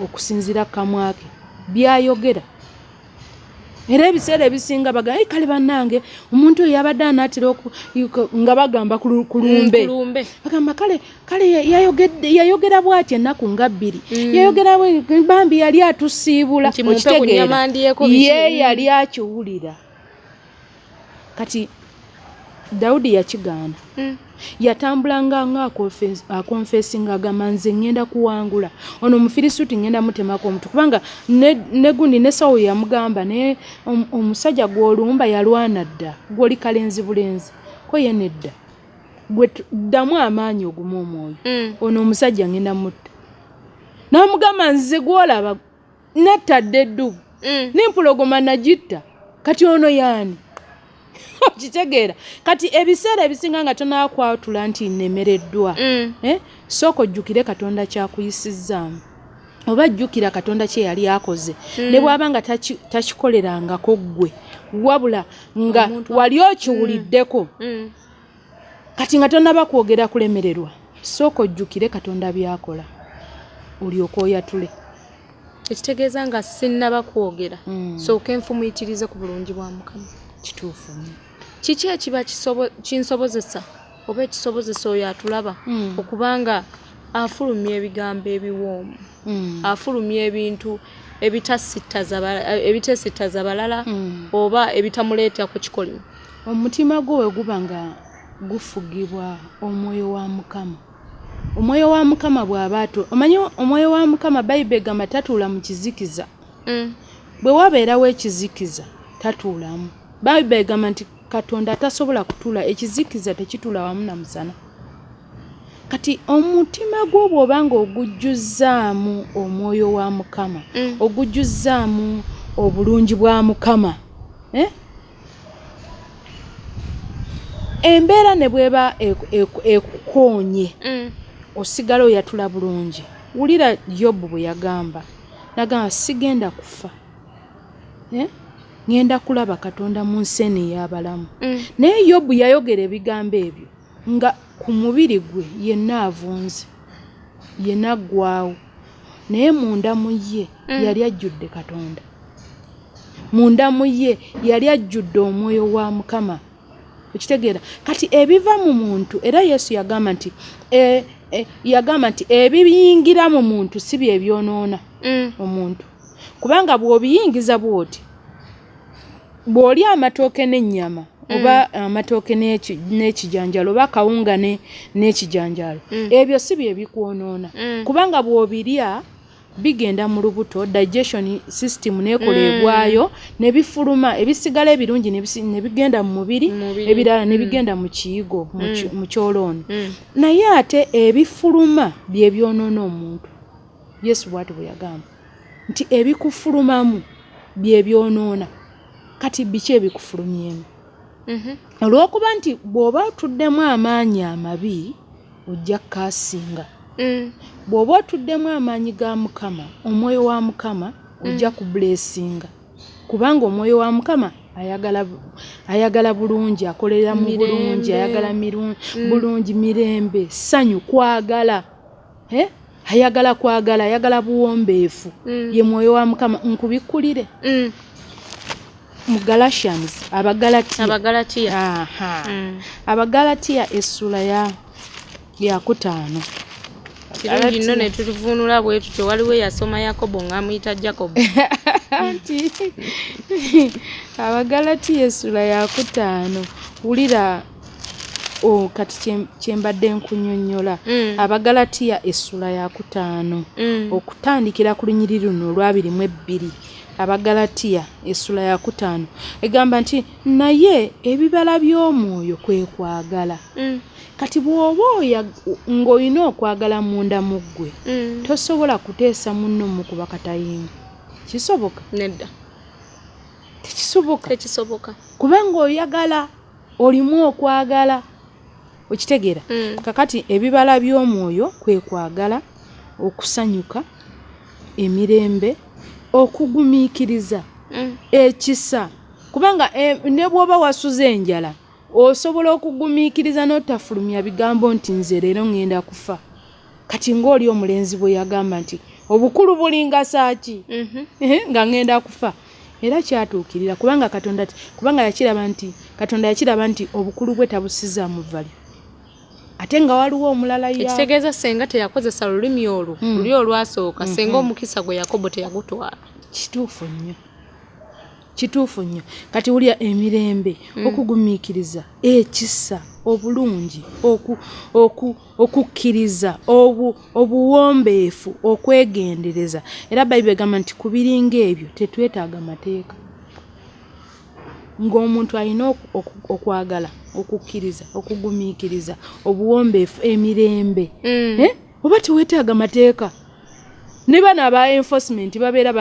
okusinziira kamwa ke byayogera era ebiseera ebisinga bagamba kale bannange omuntu oyo yabadde anaatera nga bagamba ku lumbe bagamba kale yayogera bw'ati ennaku nga bbiri yayogera bambi yali atusiibula okitegeera ye yali akiwulira kati Dawudi yakigaana yatambulanga nga akonfesinga agamba nze ngenda kuwangula ono Omufirisuuti ngenda mutemako omutu kubanga ne gundi ne Sawuli yamugamba ne omusajja gw'olumba yalwana dda gw'oli kalenzi bulenzi ko ye nedda gwe ddamu amaanyi ogumu omwoyo ono omusajja ngenda mutta n'amugamba nze gw'olaba nattadde eddubu n'impologoma nagitta kati ono yaani okitegeera kati ebiseera ebisinga nga tonakwatula nti nemereddwa sooka ojjukire Katonda kyakuyisizzaamu oba jjukira Katonda kye yali akoze ne bw'aba nga takikolerangako ggwe wabula nga wali okiwuliddeko kati nga tonaba kwogera kulemererwa sooka ojjukire Katonda byakola olyoka oyatule ekitegeeza nga sinnaba kwogera sooka enfumuyitirize ku bulungi bwa Mukama kituufu kiki ekiba kinsobozesa oba ekisobozesa oyo atulaba okubanga afulumya ebigambo ebiwoomu afulumya ebintu ebitesittaza balala oba ebitamuleeta ku kikolimo omutima gwo we guba nga gufugibwa omwoyo wa Mukama omwoyo wa Mukama bw'abaatu omanyi omwoyo wa Mukama Bayibuli egamba tatuula mu kizikiza bwe wabeerawo ekizikiza tatuulamu Bayibuli egamba nti Katonda tasobola kutuula ekizikiza tekituula wamu na musana kati omutima gwo bw'obanga ogujjuzzaamu omwoyo wa Mukama ogujjuzzaamu obulungi bwa Mukama embeera ne bweba ekukoonye osigala oyatula bulungi wulira Yobu bwe yagamba sigenda kufa ngenda kulaba Katonda mu nsi ey'abalamu naye Yobu yayogera ebigambo ebyo nga ku mubiri gwe yenna avunze yenna aggwaawo naye munda mu ye yali ajjudde Katonda munda mu ye yali ajjudde omwoyo wa Mukama okitegeera kati ebiva mu muntu era Yesu yagamba nti ebiyingira mu muntu si bye byonoona omuntu kubanga bw'obiyingiza bw'oti bw'oli amatooke n'ennyama oba amatooke n'ekijanjalo oba kawunga n'ekijanjalo ebyo si bye bikwonoona kubanga bw'obirya bigenda mu lubuto digestion system nekolebwayo ne bifuluma ebisigala ebirungi ne bigenda mu mubiri ebirala ne bigenda mu kiyigo mu kyoloni naye ate ebifuluma bye byonoona omuntu Yesu bw'ati bwe yagamba nti ebikufulumamu bye byonoona kati biki ebikufulumyemu olw'okuba nti bw'oba otuddemu amaanyi amabi ojja kukaasinga bw'oba otuddemu amaanyi ga Mukama omwoyo wa Mukama ojja kubulesinga kubanga omwoyo wa Mukama ayagala bulungi akolera mu bulungi ayagala bulungi mirembe ssanyu kwagala ayagala kwagala ayagala buwombeefu ye mwoyo wa Mukama nkubikkulire mu Galatians Abagalatiya essula ya 5 kirungi nno ne tulivunula bwe tutyo waliwo yasoma Yakobo ng'amuyita Jacob Abagalatiya essula ya 5 wulira kati kyembadde nkunyonnyola Abagalatiya essula ya 5 okutandikira ku lunyiri luno olwa 22 Abagalatiya essula ya 5 egamba nti naye ebibala by'omwoyo kwe kwagala kati bw'oba ng'olina okwagala munda mu ggwe tosobola kuteesa munno mukuba katayinga. Kisoboka? Nedda. Tekisoboka. Kubanga oyagala olimu okwagala. Okitegeera? Kakati ebibala by'omwoyo kwe kwagala, okusanyuka, emirembe, okugumiikiriza, ekisa. Kubanga ne bw'oba wasuze enjala osobola okugumiikiriza n'otafulumya bigambo nti nze leero ngenda kufa. Kati ng'oli omulenzi bwe yagamba nti obukulu bulinga saaki nga ngenda kufa. Era kyatuukirira kubanga Katonda yakiraba nti obukulu bwe tabusiza mu vali. Ate nga waliwo omulala ekitegeeza senga teyakozesa lulimi olwo luli olwasooka senga omukisa gwe Yakobo teyagutwala. Kituufu nnyo. Kati wulya emirembe, okugumiikiriza, ekisa, obulungi, okukkiriza, obuwombeefu, okwegendereza. Era Bayibuli egamba nti ku biringa ebyo tetwetaaga mateeka. Ng'omuntu alina okwagala, okukkiriza, okugumiikiriza, obuwombeefu, emirembe. Oba teweetaaga mateeka. Ne bano aba enforcement babeera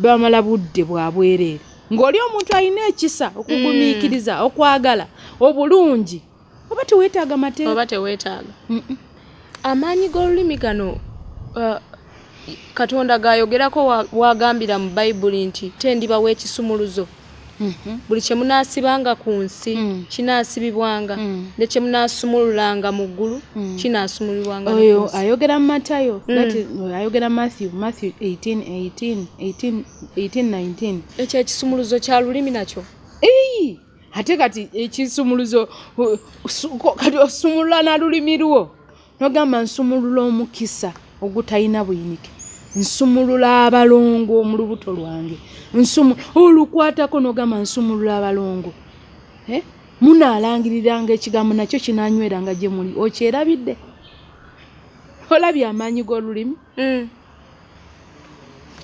bamala budde bwa bwereere. Ng'oli omuntu alina ekisa, okugumiikiriza, okwagala, obulungi. Oba teweetaaga mateeka. Amaanyi g'olulimi gano Katonda gaayogerako wagambira mu Bayibuli nti tendibawa ekisumuluzo. Buli kye munaasibanga ku nsi kinaasibibwanga, ne kye munaasumululanga mu ggulu kinaasumulibwanga. Oyo ayogera mu Matayo, ayogera Matthew 18:19. Ekyo ekisumuluzo kya lulimi nakyo. Ate kati ekisumuluzo kati osumulula na lulimi lwo n'ogamba nsumulula omukisa ogutalina buyinike, nsumulula abalongo mu lubuto lwange, olukwatako n'ogamba nsumulula abalongo. Munaalangiriranga ekigambo nakyo kinaanyweranga gye muli. Okyerabidde? Olabye amaanyi g'olulimi?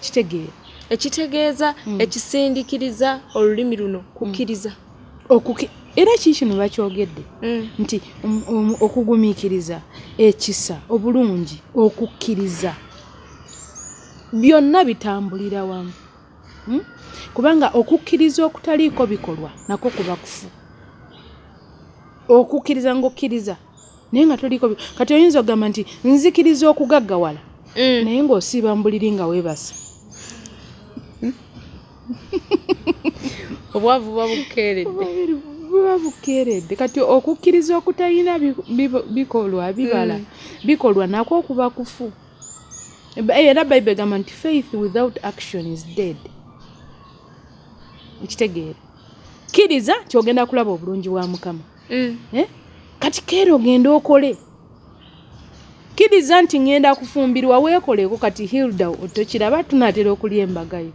Kitegeera. Ekitegeeza ekisindikiriza olulimi luno kukkiriza. Era kino bakyogedde nti okugumiikiriza, ekisa, obulungi, okukkiriza byonna bitambulira wamu. Kubanga okukkiriza okutaliiko bikolwa nako kuba kufu. Okukkiriza ng'okkiriza naye nga toliiko kati oyinza okugamba nti nzikiriza okugaggawala naye ng'osiiba mu buliri nga weebasa. Obwavu buba bukeeredde. Kati okukkiriza okutalina bikolwa nako kuba kufu. Era Bayibuli egamba nti faith without action is dead. Ekitegeera. Kkiriza ky'ogenda kulaba obulungi bwa Mukama. Kati keero ogenda okole. Kkiriza nti ngenda kufumbirwa weekoleko. Kati Hilda otokiraba tunaatera okulya embagayo.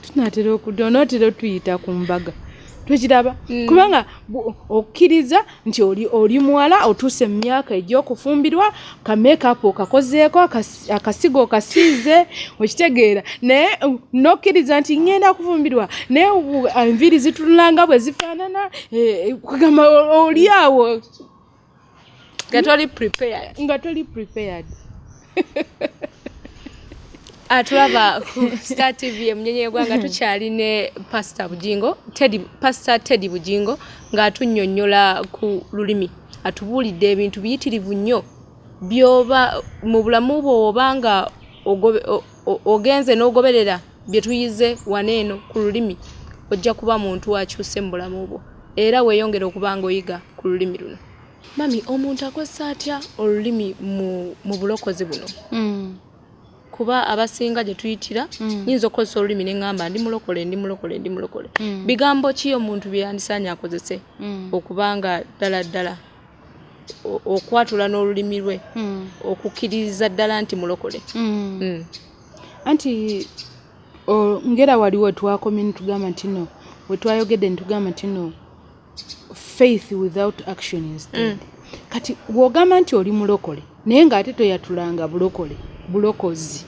Tunaatera onootera tuyita ku mbaga. Tukiraba kubanga okkiriza nti oli muwala otuuse mu myaka egy'okufumbirwa, ka make-up okakozeeko, akasigo okasiize, okitegeera. Naye n'okkiriza nti ngenda kufumbirwa naye enviiri zitunulanga bwe zifaanana, kugamba oli awo nga toli prepared. Atulaba ku Star TV emunyenye y'eggwanga tukyali ne Pastor Teddy Bugingo ng'atunnyonnyola ku lulimi. Atubuulidde ebintu biyitirivu nnyo by'oba mu bulamu bwo obanga ogenze n'ogoberera bye tuyize waneeno ku lulimi, ojja kuba muntu akyuse mu bulamu bwo era weeyongera okuba ng'oyiga ku lulimi luno. Mami, omuntu akozesa atya olulimi mu bulokozi buno? Kuba abasinga gye tuyitira nyinza okukozesa olulimi ne ngamba ndi mulokole. Bigambo ki omuntu bye yandisaanye akozese okubanga ddala okwatula n'olulimi lwe okukkiriza ddala nti mulokole? Anti ngera waliwo twakomye nitugamba nti no, we twayogedde nitugamba nti no, faith without action is dead. Kati bw'ogamba nti oli mulokole naye ng'ate toyatulanga bulokozi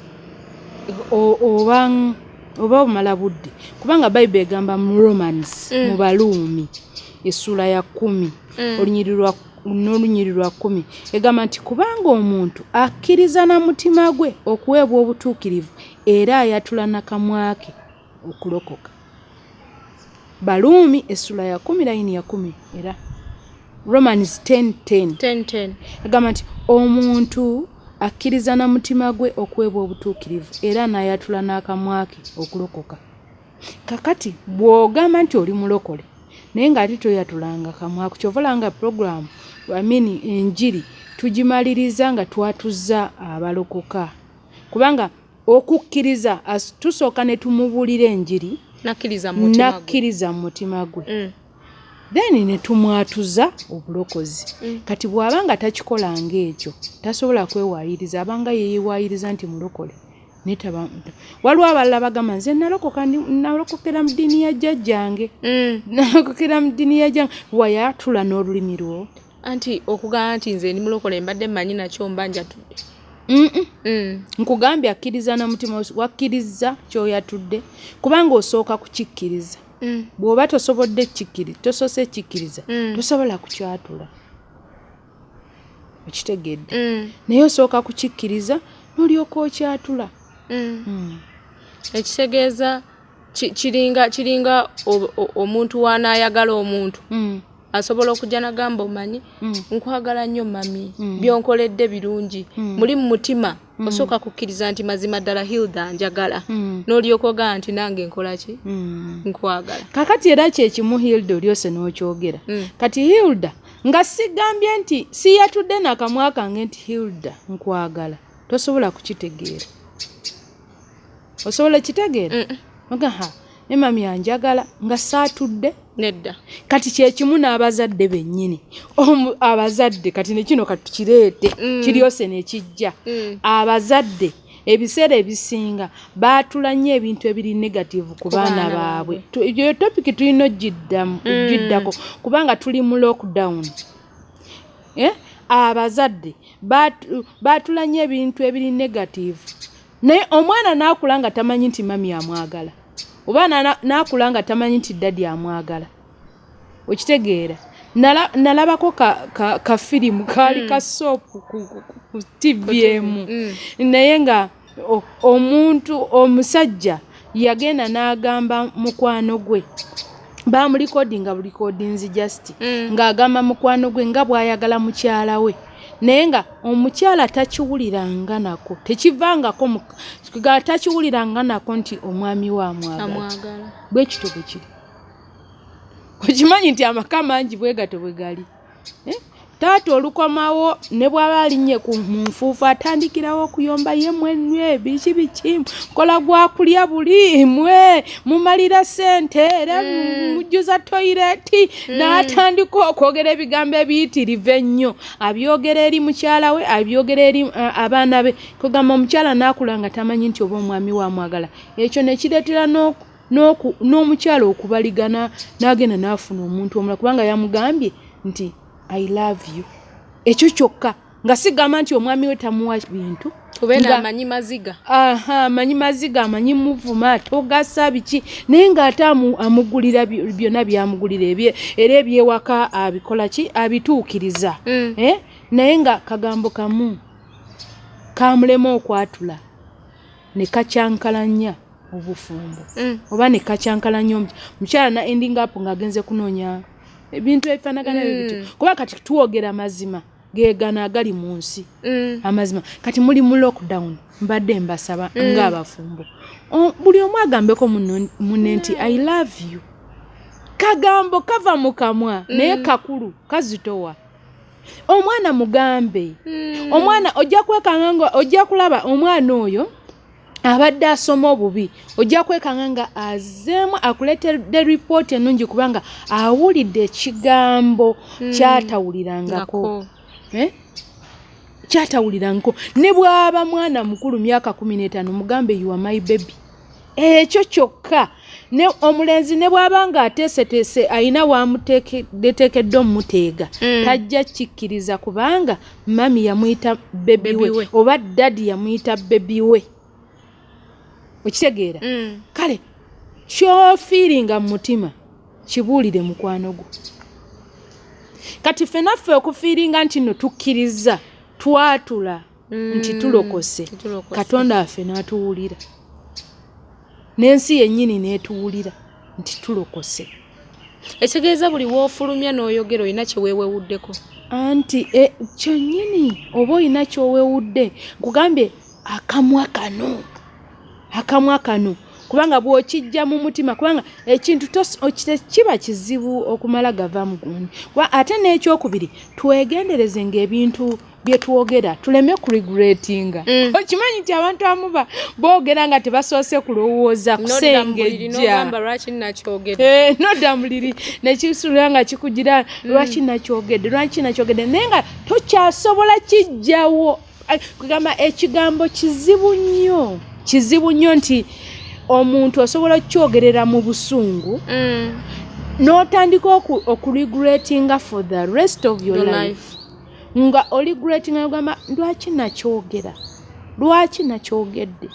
oba omala budde, kubanga Bayibuli egamba mu Romans mu Baluumi essula ya 10 n'olunyiri lwa 10 egamba nti kubanga omuntu akkiriza na mutima gwe okuweebwa obutuukirivu era ayatula nakamwa ke okulokoka. Baluumi essula ya 10 layini ya 10 era Romans 10:10 egamba nti omuntu akkiriza na mutima gwe okuweebwa obutuukirivu era n'ayatula n'akamwa ke okulokoka. Kakati bw'ogamba nti oli mulokole naye ng'ate toyatulanga kamwa ko kyovalanga programu enjiri tugimaliriza nga twatuzza abalokoka kubanga okukkiriza tusooka ne tumubuulira enjiri nakkiriza mu mutima gwe then ne tumwatuza obulokozi kati bw'abanga takikolanga ekyo tasobola kwewaayiriza abanga yeyewaayiriza nti mulokole waliwo abalala bagamba nze nalokokera mu ddiini ya jjajjange nalokokera mu ddiini ya jjange wayatula n'olulimi lwo anti okugamba nti nze ndi mulokole mbadde mmanyi nakyo mbanja tudde nkugambye akkiriza na mutima wakkiriza kyoyatudde kubanga osooka kukikkiriza bw'oba tosobodde tosose kikkiriza tosobola kukyatula okitegedde naye osooka kukikkiriza n'olyoka okyatula. Ekitegeeza kiringa omuntu wanaayagala omuntu asobola okujja nagamba omanyi nkwagala nnyo mami byonkoledde birungi muli mu mutima osooka kukkiriza nti mazima ddala Hilda njagala n'olyoka ogamba nti nange nkola ki nkwagala. Kakati era kyekimu Hilda olyose n'okyogera kati Hilda nga sigambye nti siyatudde nakamwa kange nti Hilda nkwagala tosobola kukitegeera. Osobola kitegeera ogaha ne mami anjagala nga saatudde nedda. Kati kyekimu n'abazadde bennyini abazadde kati nekino katukireete kiryose nekijja abazadde ebiseera ebisinga baatula nnyo ebintu ebiri negative ku baana baabwe. Eyo topiki tulina ogiddako kubanga tuli mu lockdown. Abazadde baatula nnyo ebintu ebiri negative naye omwana n'akula nga tamanyi nti mami amwagala oba n'akula nga tamanyi nti daddy amwagala. Okitegeera nalabako ka firimu kaali ka soopu ku TVM naye nga omusajja yagenda n'agamba mukwano gwe bamulikodinga bulikodinzi just ng'agamba mukwano gwe nga bw'ayagala mukyala we naye nga omukyala takiwuliranga nako tekivangako takiwuliranga nako nti omwami we amwagala bwe kito bwe kiri. Okimanyi nti amaka mangi bwe gato bwe gali taata olukomawo ne bw'aba alinnye mu nfuufu atandikirawo okuyomba ye mwennywe biki kola gwakulya buli mwe mumalira ssente era mujjuza toyireti n'atandika okwogera ebigambo ebiyitirivu ennyo abyogera eri mukyala we abyogera eri abaana be kugamba omukyala n'akula nga tamanyi nti oba omwami we amwagala. Ekyo ne kireetera n'omukyala okubaligana n'agenda n'afuna omuntu omulala kubanga yamugambye nti I love you. Ekyo kyokka nga sigamba nti omwami we tamuwa bintu kubera amanyi maziga amanyi maziga amanyi muvuma togasa biki naye ng'ate amugulira byonna byamugulira era ebyewaka abikola ki abituukiriza naye nga kagambo kamu kamulema okwatula ne kacyankalanya obufumbo oba ne kacyankalanya omukyala na ending up ng'agenze kunoonya ebintu ebifaanagana bityo kuba kati tuwogera amazima geegana agali mu nsi amazima kati muli mu lockdown mbadde mbasaba ng'abafumbo buli omu agambeko munne nti I love you. Kagambo kava mu kamwa naye kakulu kazitowa. Omwana mugambe omwana ojja kwekanga ojja kulaba omwana oyo abadde asoma obubi ojja kwekanga nga azeemu akuleetedde report ennungi kubanga awulidde ekigambo kyatawulirangako kyatawulirangako ne bw'aba mwana mukulu myaka 15 mugambe you are my baby. Ekyo kyokka ne omulenzi ne bw'aba nga ateeseteese ayina wamuteekeddwa omuteega tajja kikkiriza kubanga mami yamuyita bebi we oba daddy yamuyita bebi we. Okitegeera kale kyofiiringa mu mutima kibuulire mukwano gwo kati ffe naffe okufiiringa nti no tukkiriza twatula nti tulokose Katonda waffe n'atuwulira n'ensi yennyini n'etuwulira nti tulokose. Ekitegeeza buli woofulumya n'oyogera olina kye weewewuddeko anti kyonnyini oba olina ky'oweewudde nkugambye akamwa kano kubanga bw'okijja mu mutima kubanga ekintu kiba kizibu okumala gava mu gundi ate n'ekyokubiri twegendereze ng'ebintu bye twogera tuleme kuregulatinga okimanyi nti abantu abamu boogera nga tebasoose kulowooza kusengejja nodda muliri nekisula nga kikugira lwaki nakyogedde naye nga tokyasobola kijjawo kugamba ekigambo kizibu nnyo nti omuntu osobola okukyogerera mu busungu n'otandika okuregulatinga for the rest of your life nga oregulatinga yogamba lwaki nakyogedde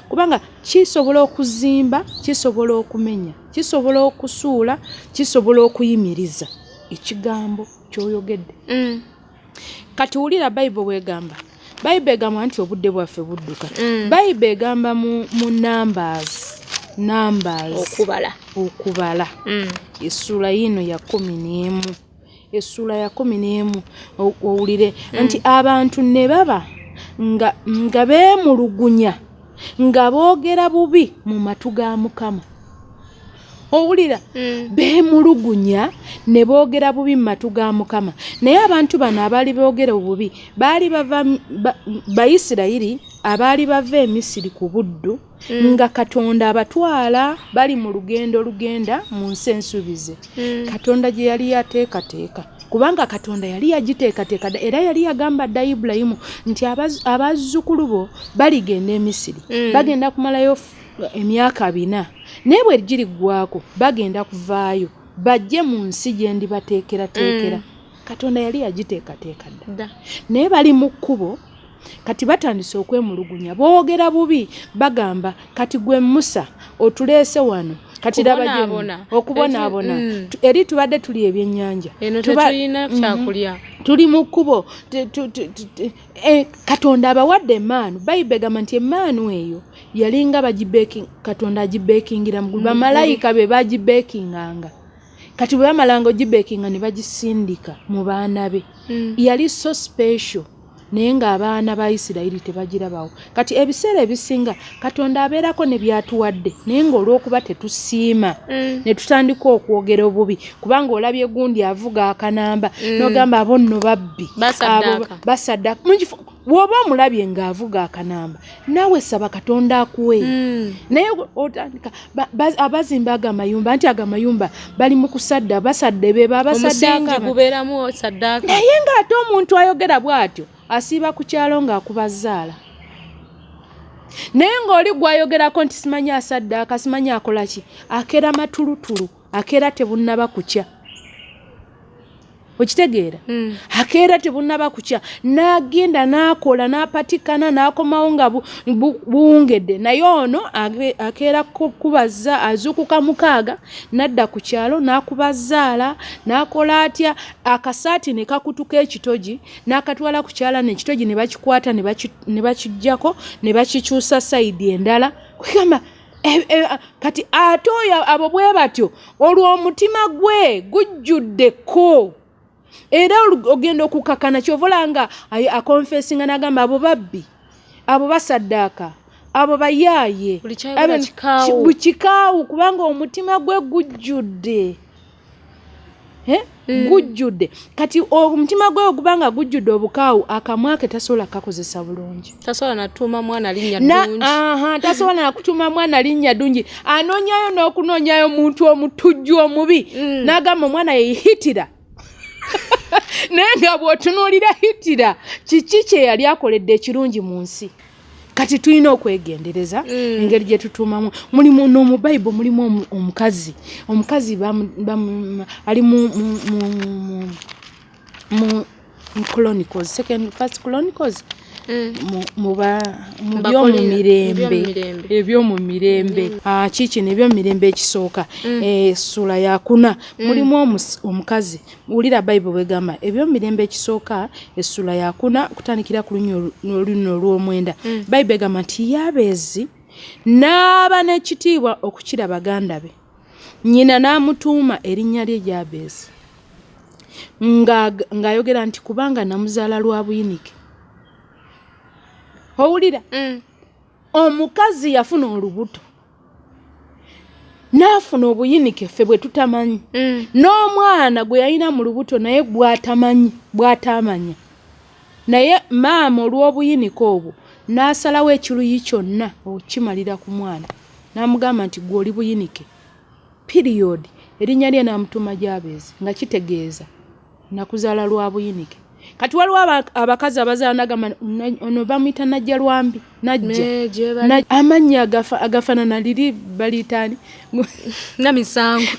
kubanga kisobola okuzimba kisobola okumenya kisobola okusuula kisobola okuyimiriza ekigambo kyoyogedde. Kati wulira Bayibuli bwegamba Bayibuli egamba nti obudde bwaffe budduka. Bayibuli egamba mu numbers okubala essula yino ya 11 essula ya 11 owulire nti abantu ne baba nga beemulugunya nga boogera bubi mu matu ga Mukama. Owulira beemulugunya ne boogera bubi mu matu ga Mukama. Naye abantu bano abaali boogera obubi baali bava Bayisirayiri abaali bava e Misiri ku buddu nga Katonda abatwala bali mu lugendo lugenda mu nsi ensuubize. Katonda gye yali yateekateeka kubanga Katonda yali yagiteekateeka era yali yagamba dda Ibulayimu nti abazzukulu bo baligenda e Misiri bagenda kumalayo emyaka 4 naye bwe giriggwako bagenda kuvaayo bajje mu nsi gye ndibateekera. Katonda yali yagiteekateeka dda naye bali mu kkubo kati batandise okwemulugunya boogera bubi bagamba kati gwe Musa otuleese wano kati okubonaabona eri tubadde tuli ebyennyanja tuli mu kkubo Katonda abawadde emmaanu. Bayibuli egamba nti emmaanu eyo yalinga Katonda agibeekingira mu bamalayika be bagibeekinganga kati bwe bamalanga ogibeekinga ne bagisindika mu baana be yali so special naye ng'abaana ba Isirayiri tebagirabawo. Kati ebiseera ebisinga Katonda abeerako ne byatuwadde naye ng'olw'okuba tetusiima ne tutandika okwogera obubi kubanga olabye gundi avuga akanamba n'ogamba abo nno babbi basaddaaka bw'oba omulabye ng'avuga akanamba naawe saba Katonda akuwe naye otandika abazimba agamayumba nti agamayumba bali mu kusadda basadde be babasaddaaka gubeeramu saddaaka naye ng'ate omuntu ayogera bw'atyo asiiba ku kyalo ng'akubazaala naye ng'oli gwayogerako nti simanyi asaddaaka simanyi akola ki akeera matulutulu akeera tebunnaba kukya okitegeera akeera tebunnaba kukya n'agenda n'akola n'apatikana n'akomawo nga buwungedde naye ono akeera kubaza azuukuka mukaaga n'adda ku kyalo n'akubazaala n'akola atya akasaati ne kakutuka ekitogi n'akatwala ku kyala n'ekitogi ne bakikwata ne bakiggyako ne bakikyusa sayidi endala kugamba kati ate oyo abo bwe batyo olwo omutima gwe gujjuddeko era ogenda okukakana kyovolanga akonfesinga n'agamba abo babbi abo basaddaaka abo bayaaye bukikaawu kubanga omutima gwe gujjudde gujjudde kati omutima gwe ogubanga gujjudde obukaawu akamwa ke tasobola kakozesa bulungi tasobola natuuma mwana linnya ddungi tasobola nakutuuma mwana linnya ddungi anoonyayo n'okunoonyayo omuntu omutujju omubi n'agamba omwana yeyihitira naye nga bw'otunuulira hitira kiki kye yali akoledde ekirungi mu nsi. Kati tulina okwegendereza engeri gye tutuumamu. Mulimu mu Bayibuli mulimu omukazi ali mu Chronicles, First Chronicles mu byomumirembe ebyomumirembe kiki nebyomumirembe ekisooka essula yakuna mulimu omukazi wulira bayibuli bwegamba ebyomumirembe ekisooka essula yakuna kutandikira ku luno olw'omwenda bayibuli egamba nti Yabeezi n'aba n'ekitiibwa okukira baganda be nnyina n'amutuuma erinnya lye Yabeezi ng'ayogera nti kubanga namuzaala lwa buyinike. Owulira omukazi yafuna olubuto n'afuna obuyinike ffe bwe tutamanyi n'omwana gwe yalina mu lubuto naye bw'atamanya naye maama olw'obuyinike obwo n'asalawo ekiruyi kyonna okimalira ku mwana n'amugamba nti gwe oli buyinike period erinnya lye n'amutuuma Yabeezi nga kitegeeza nakuzaala lwa buyinike. Kati waliwo abakazi abazaala nagamba ono bamuyita najja lwambi najja amannya agafaanana liri balitaani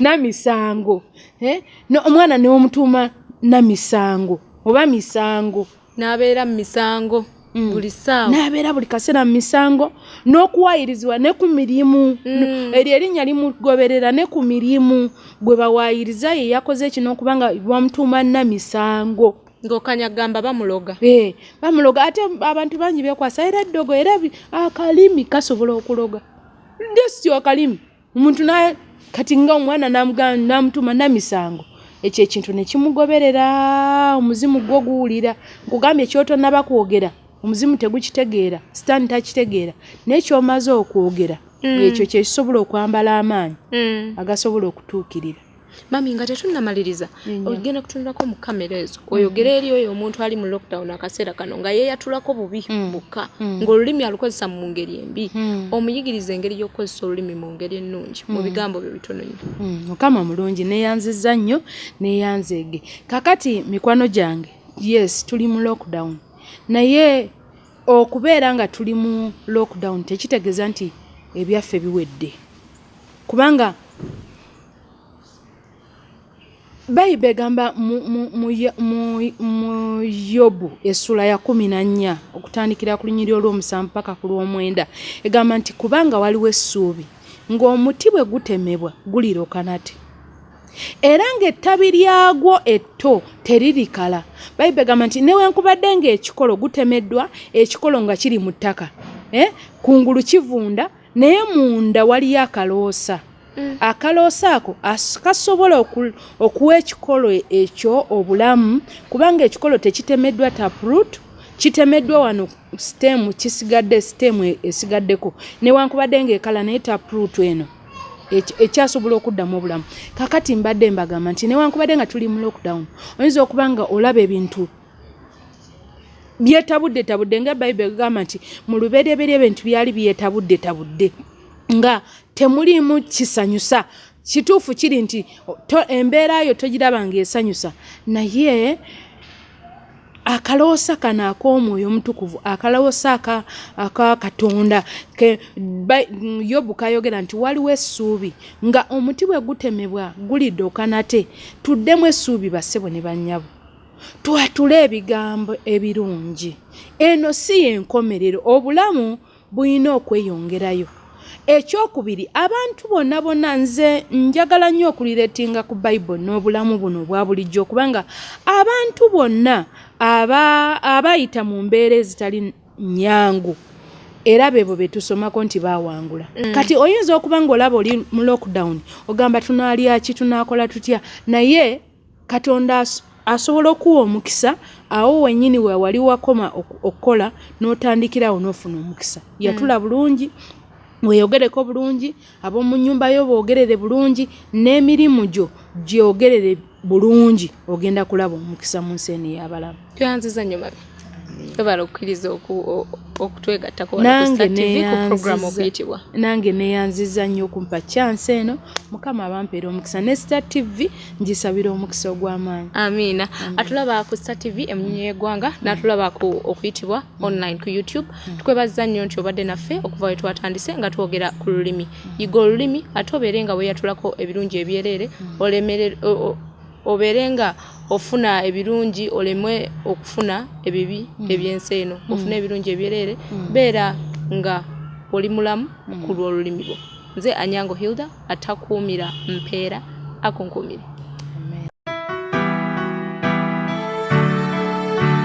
namisango omwana newomutuuma namisango oba misango n'abeera mu misango buli ssaawa n'abeera buli kaseera mu misango n'okuwaayirizibwa ne ku mirimu eryo erinnya limugoberera ne ku mirimu gwe bawaayiriza ye yakoze kino okubanga bamutuuma namisango ng'okanyagamba bamuloga bamuloga ate abantu bangi bekwasa era eddogo era akalimi kasobola okuloga ndesi akalimi omuntu naye kati nga omwana namutuuma namisango ekyo ekintu ne kimugoberera omuzimu gwo guwulira kugambye ekyotonaba kwogera omuzimu tegukitegeera sitaani takitegeera n'ekyomaze okwogera ekyo kyekisobola okwambala amaanyi agasobola okutuukirira. Mami nga tetunnamaliriza ogenda kutunulako mu kamera ezo oyogera eri oyo omuntu ali mu lockdown akaseera kano nga yeeyatulako bubi bukka ng'olulimi alukozesa mu ngeri embi omuyigiriza engeri y'okukozesa olulimi mu ngeri ennungi mu bigambo byo bitono nnyo. Mukama mulungi neeyanzizza nnyo neeyanzeege kakati mikwano gyange yes tuli mu lockdown naye okubeera nga tuli mu lockdown tekitegeeza nti ebyaffe biwedde kubanga Bayibuli egamba mu Yobu essula ya 14 okutandikira ku lunyiriri olw'omusanvu paka ku lw'omwenda egamba nti kubanga waliwo essuubi ng'omuti bwe gutemebwa guliroka nate era ng'ettabi lyagwo etto teririkala. Bayibuli egamba nti newankubadde ng'ekikolo gutemeddwa ekikolo nga kiri mu ttaka kungulu kivunda naye munda waliyo akaloosa akaloosa ako kasobola okuwa ekikolo ekyo obulamu kubanga ekikolo tekitemeddwa taproot kitemeddwa wano stem kisigadde stem esigaddeko newankubadde ng'ekala naye taproot eno ekyasobola okuddamu obulamu. Kakati mbadde mbagamba nti newankubadde nga tuli mu lockdown oyinza okubanga olaba ebintu byetabudde nga Bayibuli egamba nti mu lubereberye ebintu byali byetabudde nga temulimu kisanyusa kituufu kiri nti embeera yo togiraba ng'esanyusa naye akaloosa kano ak'omwoyo omutukuvu akaloosa aka Katonda Yobu kayogera nti waliwo essuubi nga omuti bwe gutemebwa guliddoka nate tuddemu essuubi bassebo ne bannyabo twatule ebigambo ebirungi eno si y'enkomerero obulamu bulina okweyongerayo. Ekyokubiri abantu bonna nze njagala nnyo okuliretinga ku Bayibuli n'obulamu buno obwa bulijjo kubanga abantu bonna abayita mu mbeera ezitali nnyangu era beebo betusomako nti baawangula. Kati oyinza okuba ng'olaba oli mu lockdown ogamba tunaalya ki tunaakola tutya naye Katonda asobola okuwa omukisa awo wennyini we wali wakoma okukola n'otandikirawo n'ofuna omukisa. Yatula bulungi weeyogereko bulungi ab'omu nnyumba yo boogerere bulungi n'emirimu gyo gyogerere bulungi ogenda kulaba omukisa mu nsi eno y'abalamu. Twanziza nnyo mabi tobala okukkiriza okutwegattako ku Star TV ku program okuyitibwa. Nange neeyanziza nnyo okumpa chance eno Mukama abampeera omukisa ne Star TV ngisabira omukisa ogw'amaanyi. Amiina. Atulaba ku Star TV emunyonyo y'eggwanga n'atulaba okuyitibwa online ku YouTube. Tukwebaza nnyo nti obadde naffe okuva we twatandise nga twogera ku lulimi. Yiga olulimi ate obeere nga weeyatulako ebirungi ebyereere obeere nga ofuna ebirungi olemwe okufuna ebibi ebyensi eno ofuna ebirungi ebyerere beera nga oli mulamu ku lw'olulimi lwo. Nze Anyango Hilda atakuumira mpeera akunkumire. Amen.